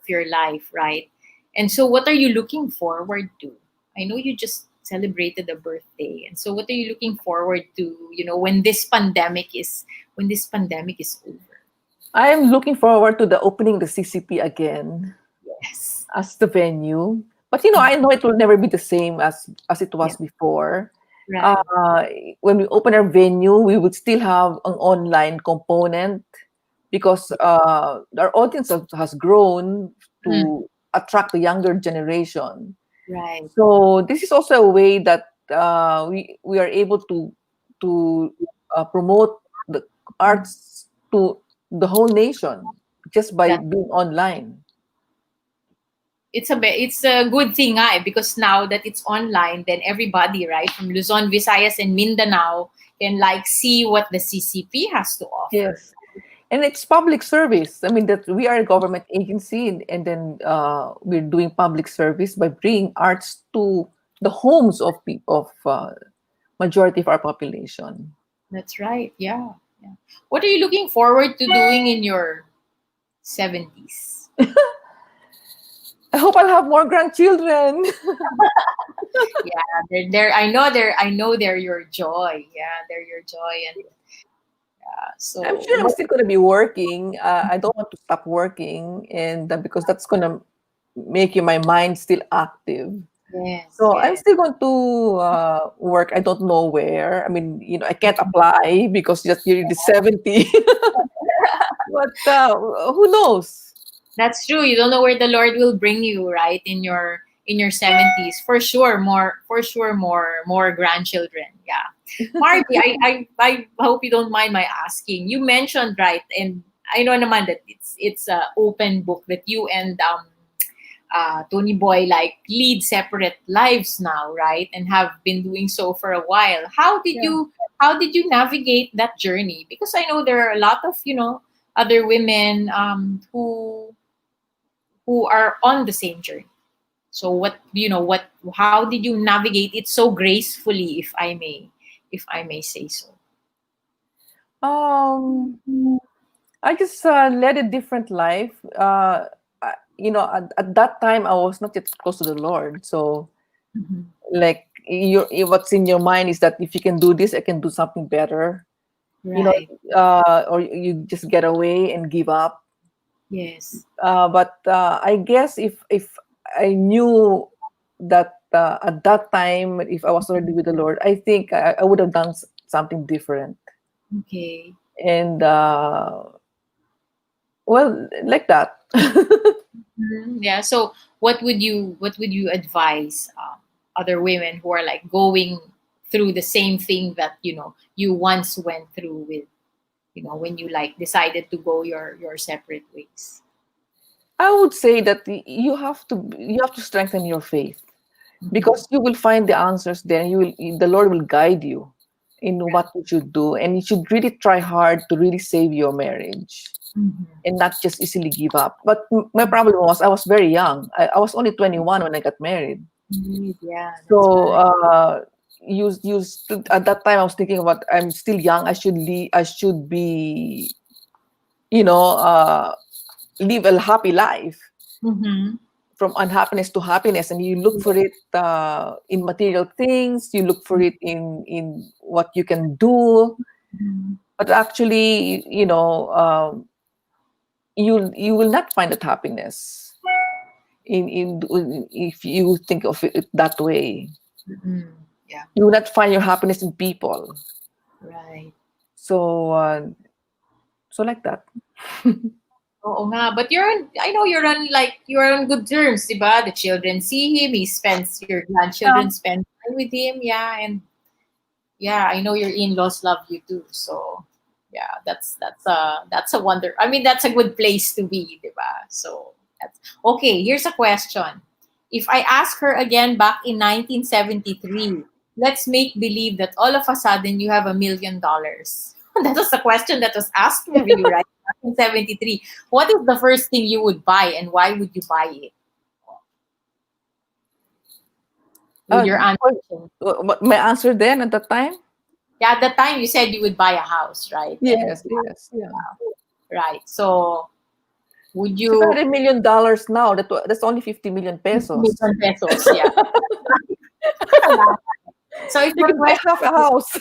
your life, right? And so what are you looking forward to? I know you just celebrated a birthday. And so what are you looking forward to, when this pandemic is over? I'm looking forward to the opening the CCP again Yes. as the venue. But I know it will never be the same as it Yeah. was before. Right. Uh, when we open our venue, we would still have an online component because our audience has grown Mm, to attract the younger generation. right. So this is also a way that we are able to promote the arts to the whole nation just by That being online. it's a good thing, because now that it's online, then everybody, right, from Luzon, Visayas, and Mindanao can see what the CCP has to offer. Yes, and it's public service. I mean that we are a government agency, and then we're doing public service by bringing arts to the homes of people of majority of our population. That's right. Yeah. Yeah. What are you looking forward to doing in your 70s? I hope I'll have more grandchildren. Yeah, I know they're your joy. Yeah, they're your joy, and I'm so sure I'm still going to be working. I don't want to stop working, and because that's going to make my mind still active. yes, So I'm yes. still going to work. I don't know where. I mean, I can't apply because just you're the 70. But who knows? That's true. You don't know where the Lord will bring you, right? In your 70s. For sure more grandchildren. Yeah. Margie, I hope you don't mind my asking. You mentioned, right, and I know naman that it's a open book that you and Tony Boy lead separate lives now, right? And have been doing so for a while. Yeah. How did you navigate that journey? Because I know there are a lot of, other women who are on the same journey. So how did you navigate it so gracefully, if I may say so? Um, I just led a different life. At that time, I was not yet close to the Lord. So, Mhm. like, what's in your mind is that if you can do this, I can do something better. You know, Right. or you just get away and give up. Yes. But I guess if I knew that at that time, if I was already with the Lord, I think I would have done something different. Okay. And Well, like that. Yeah. So what would you advise other women who are like going through the same thing that you once went through with when you like decided to go your separate ways? I would say that you have to strengthen your faith, because you will find the answers there. The Lord will guide you in what you should do, and you should really try hard to really save your marriage Mhm. and not just easily give up. But my problem was I was very young. I was only 21 when I got married. Yeah, that's So right. at that time I was thinking about, I'm still young. I should be, you know, uh, live a happy life, Mm-hmm. from unhappiness to happiness, and you look for it in material things. You look for it in what you can do, but actually, you will not find that happiness if you think of it that way. Mm-hmm. Yeah, You will not find your happiness in people. right. So like that. Oo nga, but I know you're on good terms, di ba? The children see him, your grandchildren spend time with him, yeah, and yeah, I know your in-laws love you too. So yeah, that's a wonder. I mean, that's a good place to be, di ba? So that's okay. Here's a question: if I ask her again back in 1973, let's make believe that all of a sudden you have $1 million. That was the question that was asked of you, right? 1973. What is the first thing you would buy, and why would you buy it? With your answer. My answer then at that time. Yeah, at the time you said you would buy a house, right? And Yes, yes, yeah. right. So would If I you had $1 million now, that's only 50 million pesos. million pesos? Yeah. So if You the can buy half a question, house.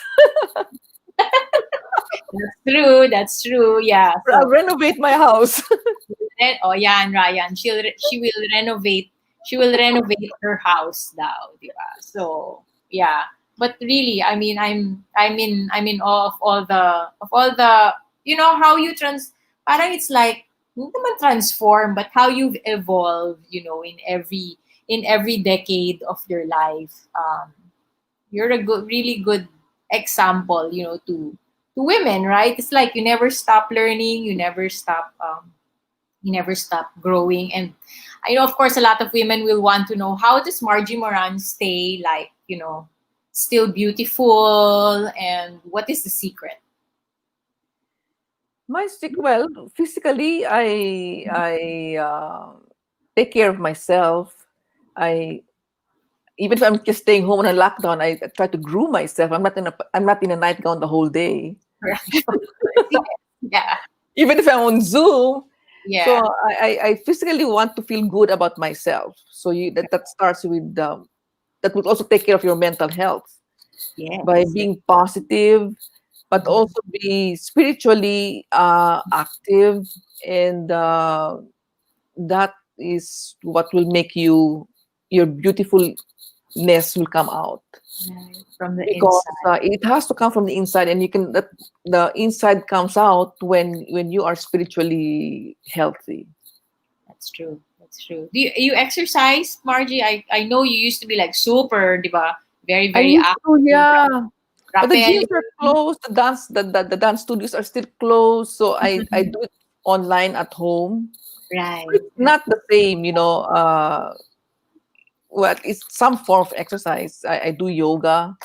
that's true. That's true. Yeah. I'll So renovate my house. oh yeah, and Ryan, she will renovate. She will renovate her house now, diba? So yeah. But really, I mean, I'm in awe of all the how you parang it's like hindi naman transform, but how you've evolved, in every decade of your life. You're a really good example, to women, right? It's like you never stop learning, you never stop growing. And I know, of course, a lot of women will want to know, how does Margie Moran stay like, still beautiful, and what is the secret? Well, physically, I take care of myself. I Even if I'm just staying home on a lockdown, I try to groom myself. I'm not in a nightgown the whole day. Right. Yeah. Even if I'm on Zoom. So Yeah. I physically want to feel good about myself. So that starts with that would also take care of your mental health Yes. by being positive, but Mhm. also be spiritually active, and that is what will make your beautifulness will come out, Right. From the because inside. it has to come from the inside, and the inside comes out when you are spiritually healthy. That's true. That's true. Do you exercise, Margie? I know you used to be like super, diba? Very, I very used to, active. yeah. But the Rappel. gyms are closed. The dance studios are still closed. So I do it online at home. Right. It's not the same, well, it's some form of exercise. I do yoga.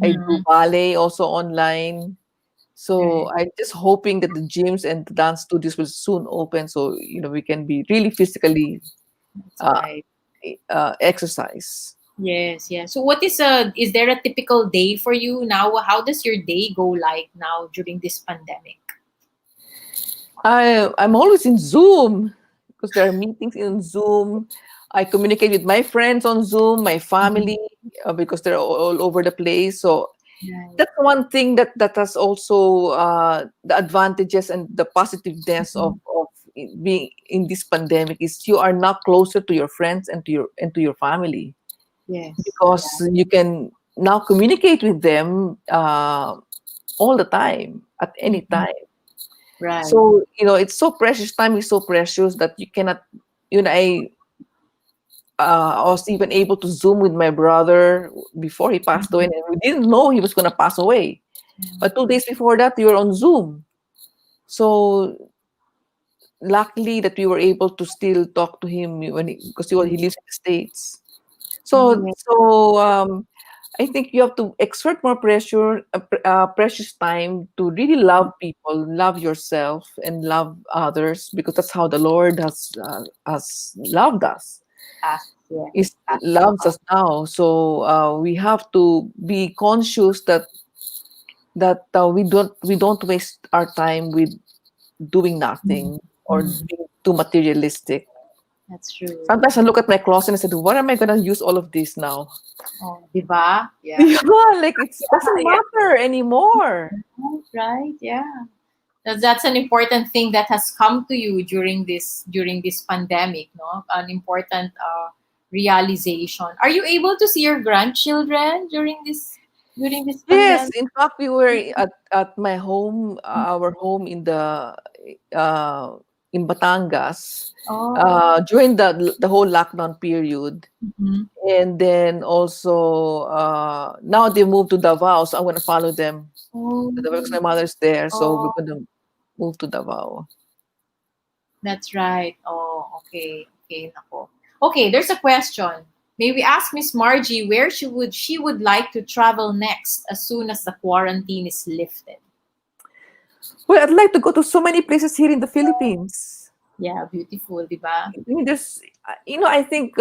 I do Mm-hmm. ballet also online. So Right. I'm just hoping that the gyms and the dance studios will soon open, so we can be really physically That's uh, right. exercise. Yes, yes. So is there a typical day for you now? How does your day go like now during this pandemic? I'm always in Zoom because there are meetings in Zoom. I communicate with my friends on Zoom, my family, because they're all over the place. So Right. that's one thing that has also the advantages and the positiveness of being in this pandemic is you are now closer to your friends and to your family, Yes. because you can now communicate with them all the time, at any Mhm. time. Right. So, it's so precious. Time is so precious that you cannot, I was even able to Zoom with my brother before he passed away, and we didn't know he was going to pass away. But 2 days before that, we were on Zoom. So, luckily that we were able to still talk to him because he lives in the States. So, Yeah. I think you have to exert more precious time to really love people, love yourself, and love others, because that's how the Lord has loved us. Yes. Is loves us now. So we have to be conscious that we don't waste our time with doing nothing or being too materialistic. That's true. Sometimes I look at my closet and I said, "What am I gonna use all of this now?" Oh, diba? Yeah. Yeah, like it doesn't Yeah. matter anymore. Right. Yeah. That's an important thing that has come to you during this pandemic, no? An important realization. Are you able to see your grandchildren during this Yes, pandemic? in fact, we were at my home, our home uh, in Batangas, Oh. during the whole lockdown period. Mhm. And then also, now they moved to Davao, so I'm going to follow them Oh. to Davao because my mother's there. So we're Oh, going to move to Davao. that's right. Oh, okay. Okay, nako. Okay, there's a question. May we ask Miss Margie where she would like to travel next as soon as the quarantine is lifted? Well, I'd like to go to so many places here in the Philippines. Yeah, beautiful, di ba? I mean, I think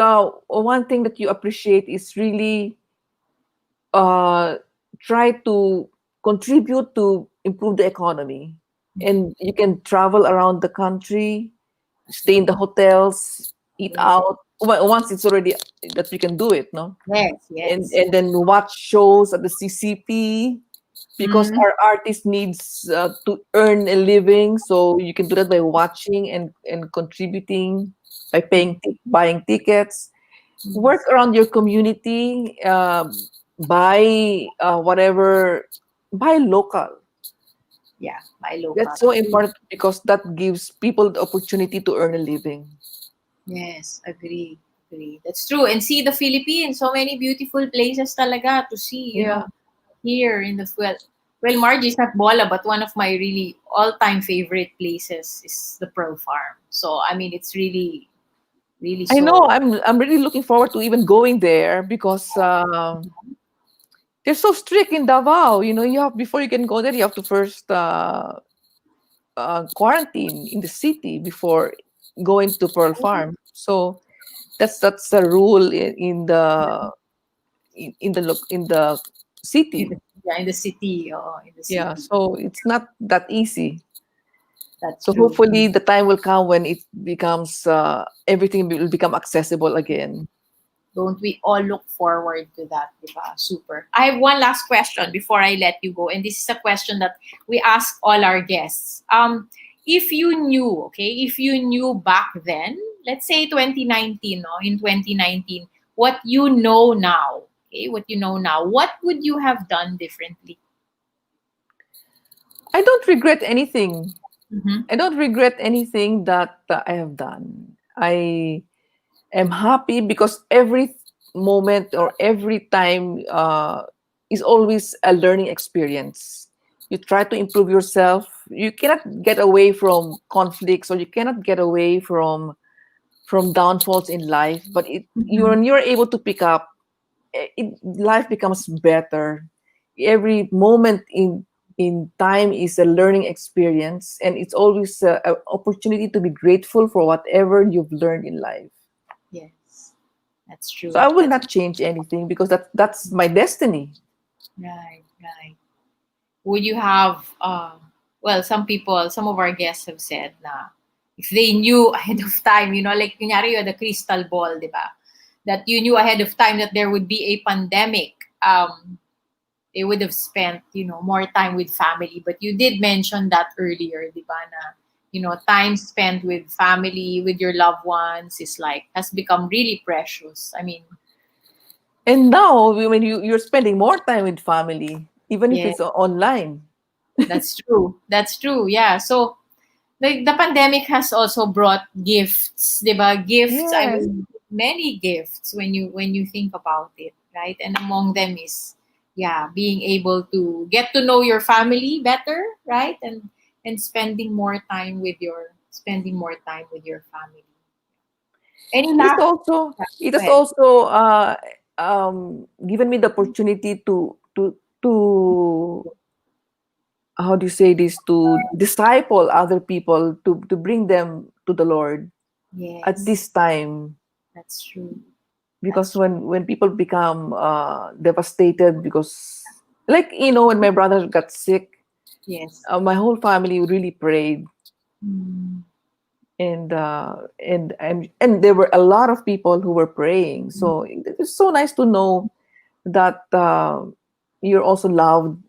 one thing that you appreciate is really uh, try to contribute to improve the economy. And you can travel around the country, stay in the hotels, eat Yeah. out. Once it's already that you can do it, no? Yes, and yes. and then watch shows at the CCP, because Mm, our artist needs to earn a living, so you can do that by watching and contributing, by buying tickets, work yes. around your community, buy whatever, buy local. Yeah, my local. That's so important because that gives people the opportunity to earn a living. Yes, agree. Agree. That's true. And see the Philippines, so many beautiful places talaga to see, Yeah. here in the well, Margie's not Bola, but one of my really all-time favorite places is the Pearl Farm. So I mean, it's really, really I know. so. I'm really looking forward to even going there because they're so strict in Davao. You have before you can go there, you have to first quarantine in the city before going to Pearl Farm. So that's a rule in the In city. the, yeah, in the city, in the Yeah. city. So it's not that easy. That's So true. hopefully the time will come when it becomes everything will become accessible again. Don't we all look forward to that, diba? Super. I have one last question before I let you go, and this is a question that we ask all our guests. If you knew, okay, if you knew back then, let's say 2019, no, in 2019, what you know now, okay, what you know now, what would you have done differently? I don't regret anything. Mm-hmm. I don't regret anything that I have done. I am happy because every moment or every time is always a learning experience. You try to improve yourself. You cannot get away from conflicts, or you cannot get away from downfalls in life. But when you're able to pick up, life becomes better. Every moment in time is a learning experience, and it's always an opportunity to be grateful for whatever you've learned in life. Yes, that's So true. I will That's not change anything because that's my destiny. right, right. Would you have well, some of our guests have said na if they knew ahead of time, like kunyari you had a crystal ball, di ba? That you knew ahead of time that there would be a pandemic, they would have spent, more time with family. But you did mention that earlier, di ba, na, time spent with family, with your loved ones has become really precious. I mean, And now, when you're spending more time with family, even if yeah, it's online. that's true. That's true. Yeah. So like the pandemic has also brought gifts, 'di ba? Gifts, I Yes. mean, many gifts when you think about it, right? And among them is being able to get to know your family better, right? And spending more time with your family. Any It last also it Go has ahead. also given me the opportunity to how do you say this, to disciple other people, to bring them to the Lord at Yes, this time. that's true. Because That's true. when people become devastated, because like when my brother got sick, Yes. my whole family really prayed. Mm, And there were a lot of people who were praying, so it's so nice to know that you're also loved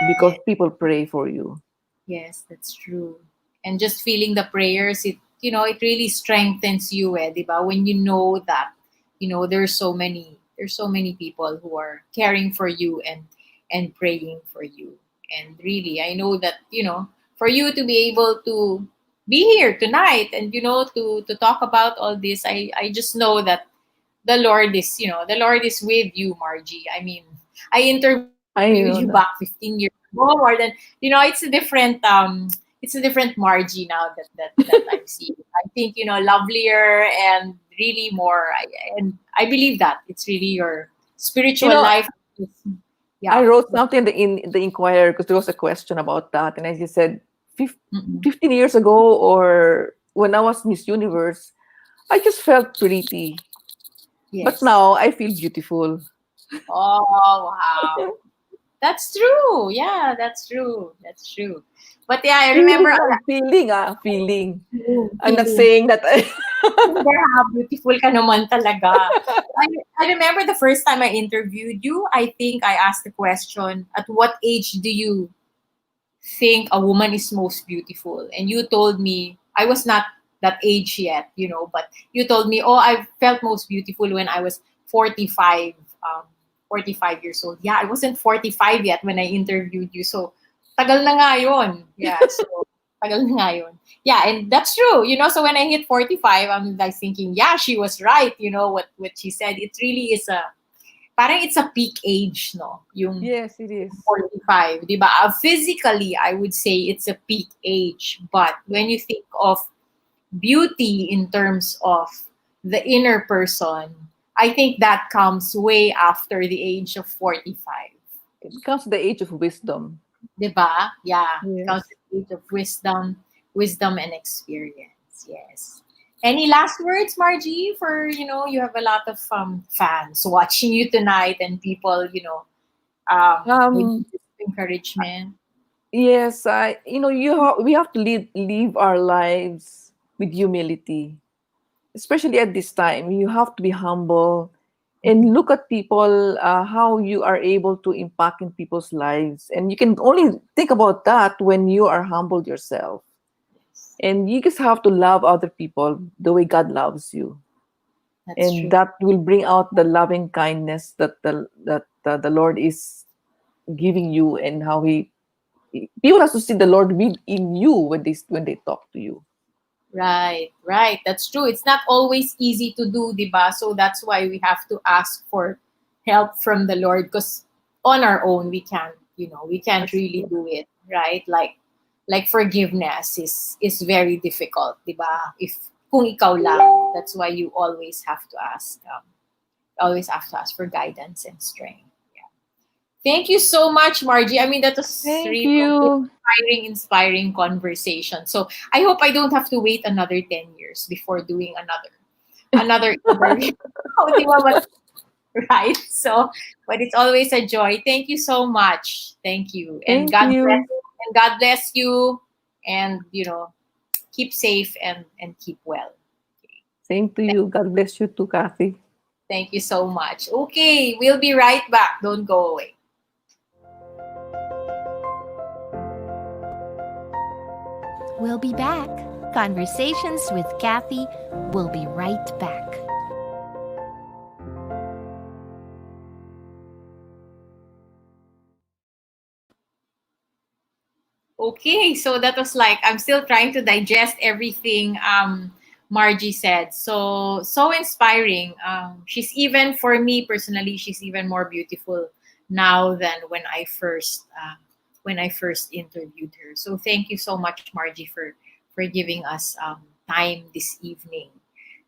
because yes. people pray for you. Yes, that's true. And just feeling the prayers, it really strengthens you, di ba? When you know that, there's so many people who are caring for you and praying for you. And really, I know that, for you to be able to be here tonight and, to talk about all this, I just know that the Lord is with you, Margie. I mean, I interviewed you I back know that. 15 years ago, more than, it's a different Margie now that I'm seeing. I think, lovelier and really more, and I believe that it's really your you spiritual know life. is- I Yeah. wrote something in the Inquirer because there was a question about that, and I just said, "Fif- Mm-mm. 15 years ago, or when I was Miss Universe, I just felt pretty, but Yes. now I feel beautiful." Oh, wow. That's true. Yeah, that's true. That's true. But yeah, I remember Feeling lang, feeling. I'm not feeling. saying that. Wonder how beautiful ka naman talaga. I remember the first time I interviewed you, I think I asked the question, at what age do you think a woman is most beautiful? And you told me, I was not that age yet, but you told me, oh, I felt most beautiful when I was 45, 45 years old. Yeah, I wasn't 45 yet when I interviewed you. So, tagal na nga yun. Yeah, so, tagal na nga yun. Yeah, and that's true. So when I hit 45, I'm like thinking, yeah, she was right. What she said. It really is parang it's a peak age, no? Yung Yes, it is. 45, di ba? Physically, I would say it's a peak age. But when you think of beauty in terms of the inner person, I think that comes way after the age of 45. It comes to the age of wisdom. Di ba? Yeah. It comes Yes. to the age of wisdom and experience. Yes. Any last words, Margie? For, you have a lot of fans watching you tonight and people, with Um. encouragement. Yes. We have to live our lives with humility, especially at this time. You have to be humble and look at people, how you are able to impact in people's lives, and you can only think about that when you are humbled yourself. And you just have to love other people the way God loves you, That's and true. that will bring out the loving kindness that the Lord is giving you, and how he people have to see the Lord in you when they talk to you. Right, right. That's true. It's not always easy to do, diba? So that's why we have to ask for help from the Lord, because on our own we can't That's really true. do it, right? Like forgiveness is very difficult, diba? If kung ikaw lang, that's why you always have to ask for guidance and strength. Yeah. Thank you so much, Margie. I mean, that was Thank really you. inspiring conversation. So I hope I don't have to wait another 10 years before doing another interview. Oh, di ba? Right? So, but it's always a joy. Thank you so much. Thank you. And Thank God bless you. and God bless you. And keep safe and keep well. Same to you. God bless you too, Kathy. Thank you so much. Okay, we'll be right back. Don't go away. We'll be back. Conversations with Cathy will be right back. Okay, so that was like I'm still trying to digest everything Margie said. So inspiring. She's even for me personally, she's even more beautiful now than when I first interviewed her. So thank you so much, Margie, for giving us time this evening.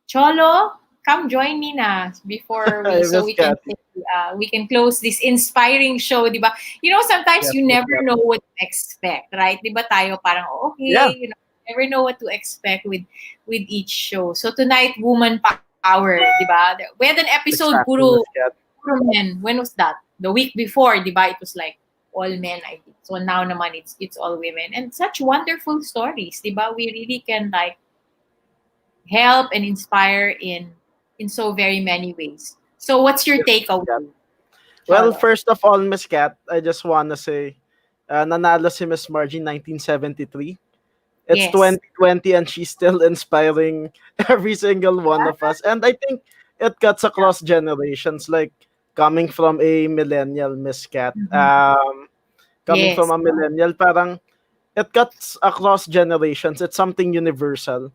Cholo, come join me na before we I so miss we can Cathy. we can close this inspiring show, 'di ba? You know, sometimes Yes, you miss never know Cathy. what to expect, right? 'Di ba tayo parang oh, Yeah, okay, never know what to expect with each show. So tonight, woman power, 'di ba? We had an episode exactly, miss Cathy. puro men. When was that? The week before, 'di ba? It was like all men, I think. So now naman it's all women and such wonderful stories, 'di ba? We really can like help and inspire in so very many ways. So what's your Yes, miss Cat. takeaway, Well, Cholo? first of all, Miss Cat, I just wanna say, nanalo si Miss Margie 1973. It's Yes. 2020 and she's still inspiring every single one of us. And I think it cuts across generations, like coming from a millennial, Miss Cat. Mhm. Coming from Yes. a millennial, parang it cuts across generations. It's something universal.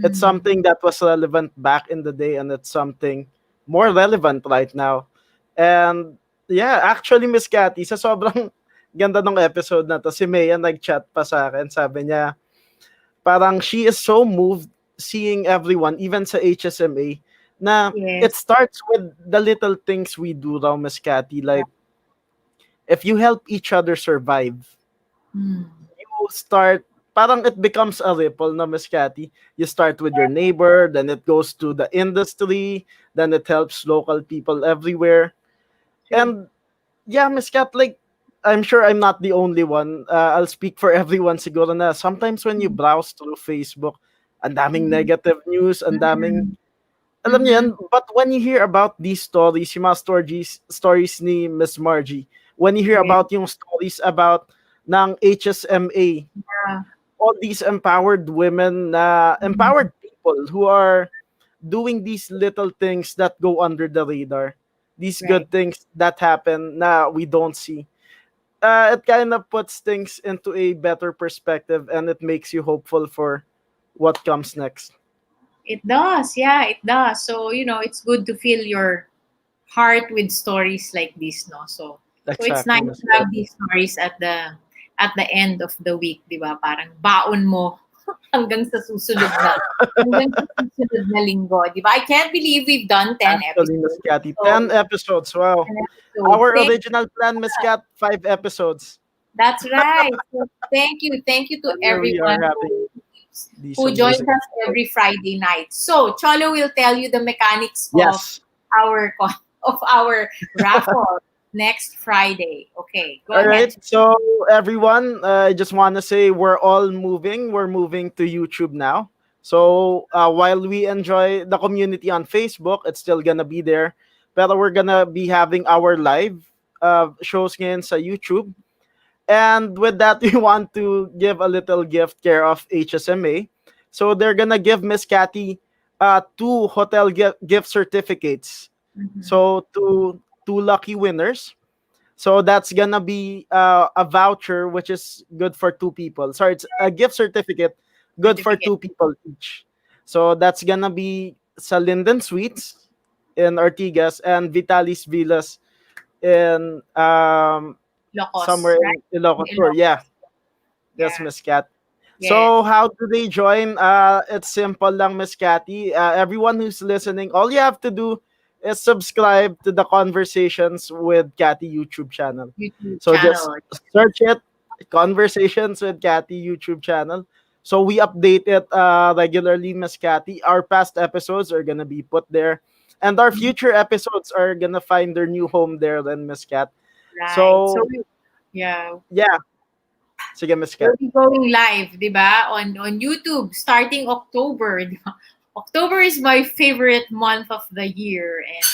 It's Mm. something that was relevant back in the day and it's something more relevant right now. And yeah, actually Miss Cathy, sa sobrang ganda ng episode na to, si Maya nag-chat pa sa akin. Sabi niya, parang she is so moved seeing everyone, even sa HSMA, na it Yes. starts with the little things we do raw, Miss Cathy. Like, if you help each other survive, Mm. you start, parang it becomes a ripple na, Miss Cathy. You start with your neighbor, then it goes to the industry, then it helps local people everywhere. True. And yeah, Miss Cat, like, I'm sure I'm not the only one. I'll speak for everyone siguro na sometimes when you browse through Facebook, ang daming Mhm. negative news, ang daming, Mhm. alam niyo yan, Mhm. but when you hear about these stories, yung mga stories ni Miss Margie, when you hear Yes. about yung stories about ng HSMA, Yeah. all these empowered women, Mhm. empowered people who are doing these little things that go under the radar, these Right. good things that happen na we don't see. It kind of puts things into a better perspective and it makes you hopeful for what comes next. It does. Yeah, it does. So, it's good to fill your heart with stories like this, no? So it's Exactly, nice Miss to Cat. have these stories at the end of the week, 'di ba? Parang baon mo hanggang sa susunod na linggo, 'di ba? I can't believe we've done 10 Actually, Miss episodes. Cathy, So, 10 episodes. Wow. 10 episodes. Our original plan, Miss Cat, 5 episodes. That's right. So thank you to And here we are everyone having these who joins amazing us episodes. every Friday night. So Cholo will tell you the mechanics of Yes. our raffle next Friday. Okay, go All right. ahead. So, everyone, I just want to say we're all moving. We're moving to YouTube now. So, while we enjoy the community on Facebook, it's still going to be there. Pero we're going to be having our live shows ngayon sa YouTube. And with that, we want to give a little gift care of HSMA. So, they're going to give Miss Cathy two hotel gift certificates. Mhm. So, two lucky winners. So that's gonna be a voucher which is good for two people. Sorry, it's a gift certificate good for Certificate. two people each. So that's gonna be sa Linden Suites in Ortigas and Vitalis Villas in somewhere Locos, right? in Ilocos In Sur. Yeah, Ilocos. yes, Yeah. Miss Cat. So Yes. how do they join? It's simple lang, Miss Cathy. Everyone who's listening, all you have to do is subscribe to the Conversations with Cathy YouTube channel. YouTube So just channel. search it, Conversations with Cathy YouTube channel. So we update it regularly, Miss Cathy. Our past episodes are gonna be put there, and our Mhm. future episodes are gonna find their new home there, then, Miss Cat. Right. So So yeah, yeah, sige, Miss we'll Cat. be going live, 'di ba? On YouTube starting October. 'Di ba? October is my favorite month of the year and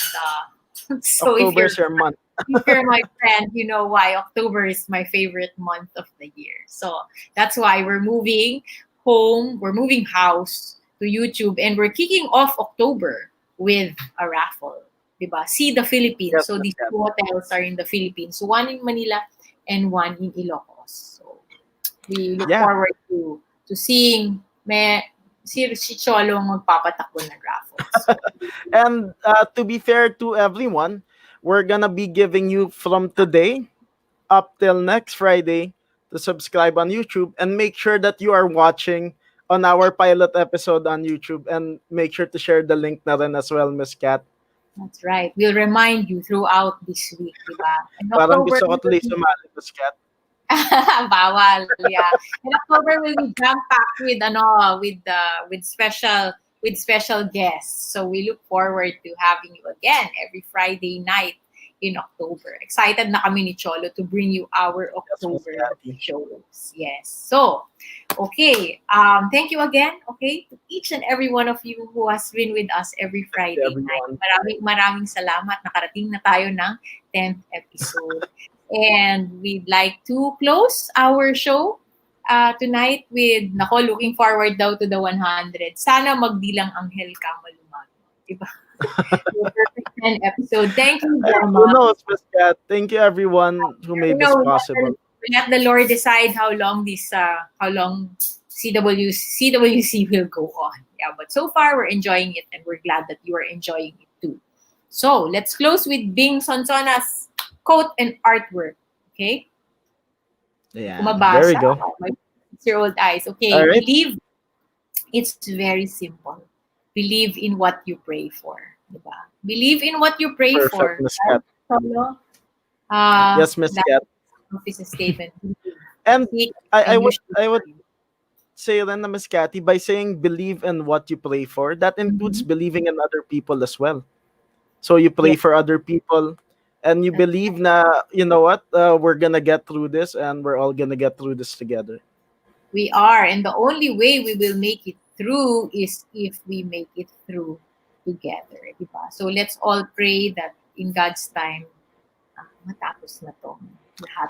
so if October you're is your month. if you're my friend, you know why October is my favorite month of the year. So that's why we're moving home, we're moving house to YouTube, and we're kicking off October with a raffle. Diba? See the Philippines. Yes, So Miss these Cat. two hotels are in the Philippines. One in Manila and one in Ilocos. So We look Yeah. forward to seeing si Cholo ang magpapatakbo ng raffles. And to be fair to everyone, we're gonna be giving you from today up till next Friday to subscribe on YouTube and make sure that you are watching on our pilot episode on YouTube and make sure to share the link na rin as well, Miss Kat. That's right. We'll remind you throughout this week, diba? In Parang October, gusto ko tuloy sumali, Miss Kat. bawal, yeah. In October, we'll be jam-packed with special guests. So we look forward to having you again every Friday night in October. Excited na kami ni Cholo to bring you our October shows. Yes. So, okay. Thank you again, okay, to each and every one of you who has been with us every Friday night. Maraming salamat. Nakarating na tayo ng 10th episode. And we'd like to close our show tonight with, looking forward daw to the 100. Sana magdilang anghel ka malumag. Diba? Perfect 10 episode. Thank you, Gemma. Who knows, Miss Kat? Thank you, everyone who made this possible. Let the Lord decide how long CWC will go on. Yeah, but so far we're enjoying it, and we're glad that you are enjoying it too. So let's close with Bing Sonsona's quote and artwork. Okay? Yeah. Kumabasa. There we go. My 6-year-old eyes. Okay. All right. Believe. It's very simple. Believe in what you pray for. Diba? Believe in what you pray Perfect, for. Miss Kat. Yes, Miss Kat. Office statement. And I would say then, Miss Cathy, by saying believe in what you pray for, that includes believing in other people as well. So you pray for other people, and you believe na, you know what, we're gonna get through this, and we're all gonna get through this together. We are, and the only way we will make it through is if we make it through together. Diba? So let's all pray that in God's time, matapos na to.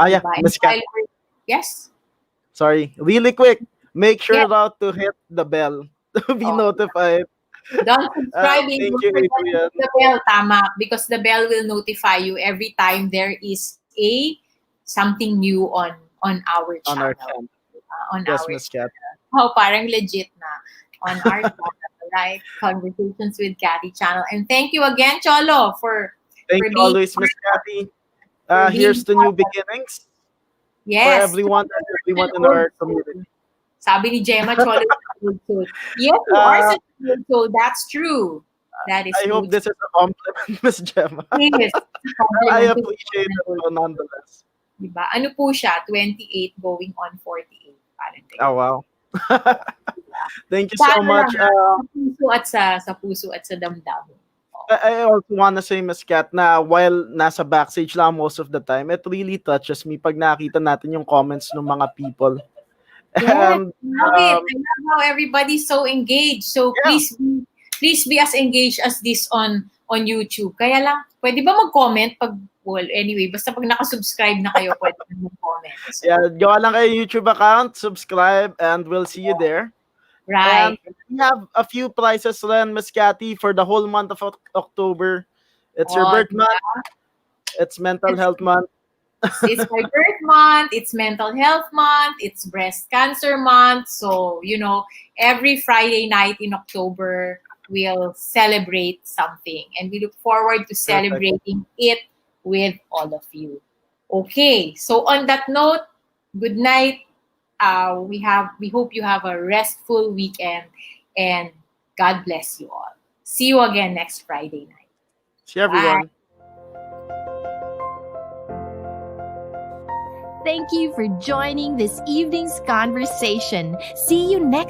Yeah, Miss Kat. Yes? Sorry, really quick. Make sure now to hit the bell to be notified. Don't subscribe. Thank you, Adrian. The bell, tama, because the bell will notify you every time there is something new on our channel. On our channel. Yes, Miss Kat. Oh, parang legit na. On our channel, right? Conversations with Cathy channel. And thank you again, Cholo, for Thank you always, Miss Cathy. Here's to new beginnings. Yes. For everyone in our community. Sabi ni Gemma, Cholo is old soul. Yes, you are such an old soul. That's true. That is I hope this is a compliment, Miss Gemma. Yes. I appreciate it nonetheless. Diba? Ano po siya? 28 going on 48. Oh, wow. Thank you so much. Sa puso at sa damdamin. I also want to say, Miss Kat, na while nasa backstage lang most of the time, it really touches me pag nakita natin yung comments ng mga people. Yes, I love it. I love how everybody's so engaged. So please be as engaged as this on YouTube. Kaya lang, pwede ba mag-comment pag, well, anyway, basta pag nakasubscribe na kayo, pwede mag-comment. So, yeah, gawa lang kayo YouTube account, subscribe, and we'll see you there. Right. And we have a few prizes then, Miss Cathy, for the whole month of October. It's your birth month. It's mental health month. It's my birth month. It's mental health month. It's breast cancer month. So, every Friday night in October, we'll celebrate something. And we look forward to celebrating it with all of you. Okay. So on that note, good night. We hope you have a restful weekend, and God bless you all. See you again next Friday night. See everyone. Bye. Thank you for joining this evening's conversation. See you next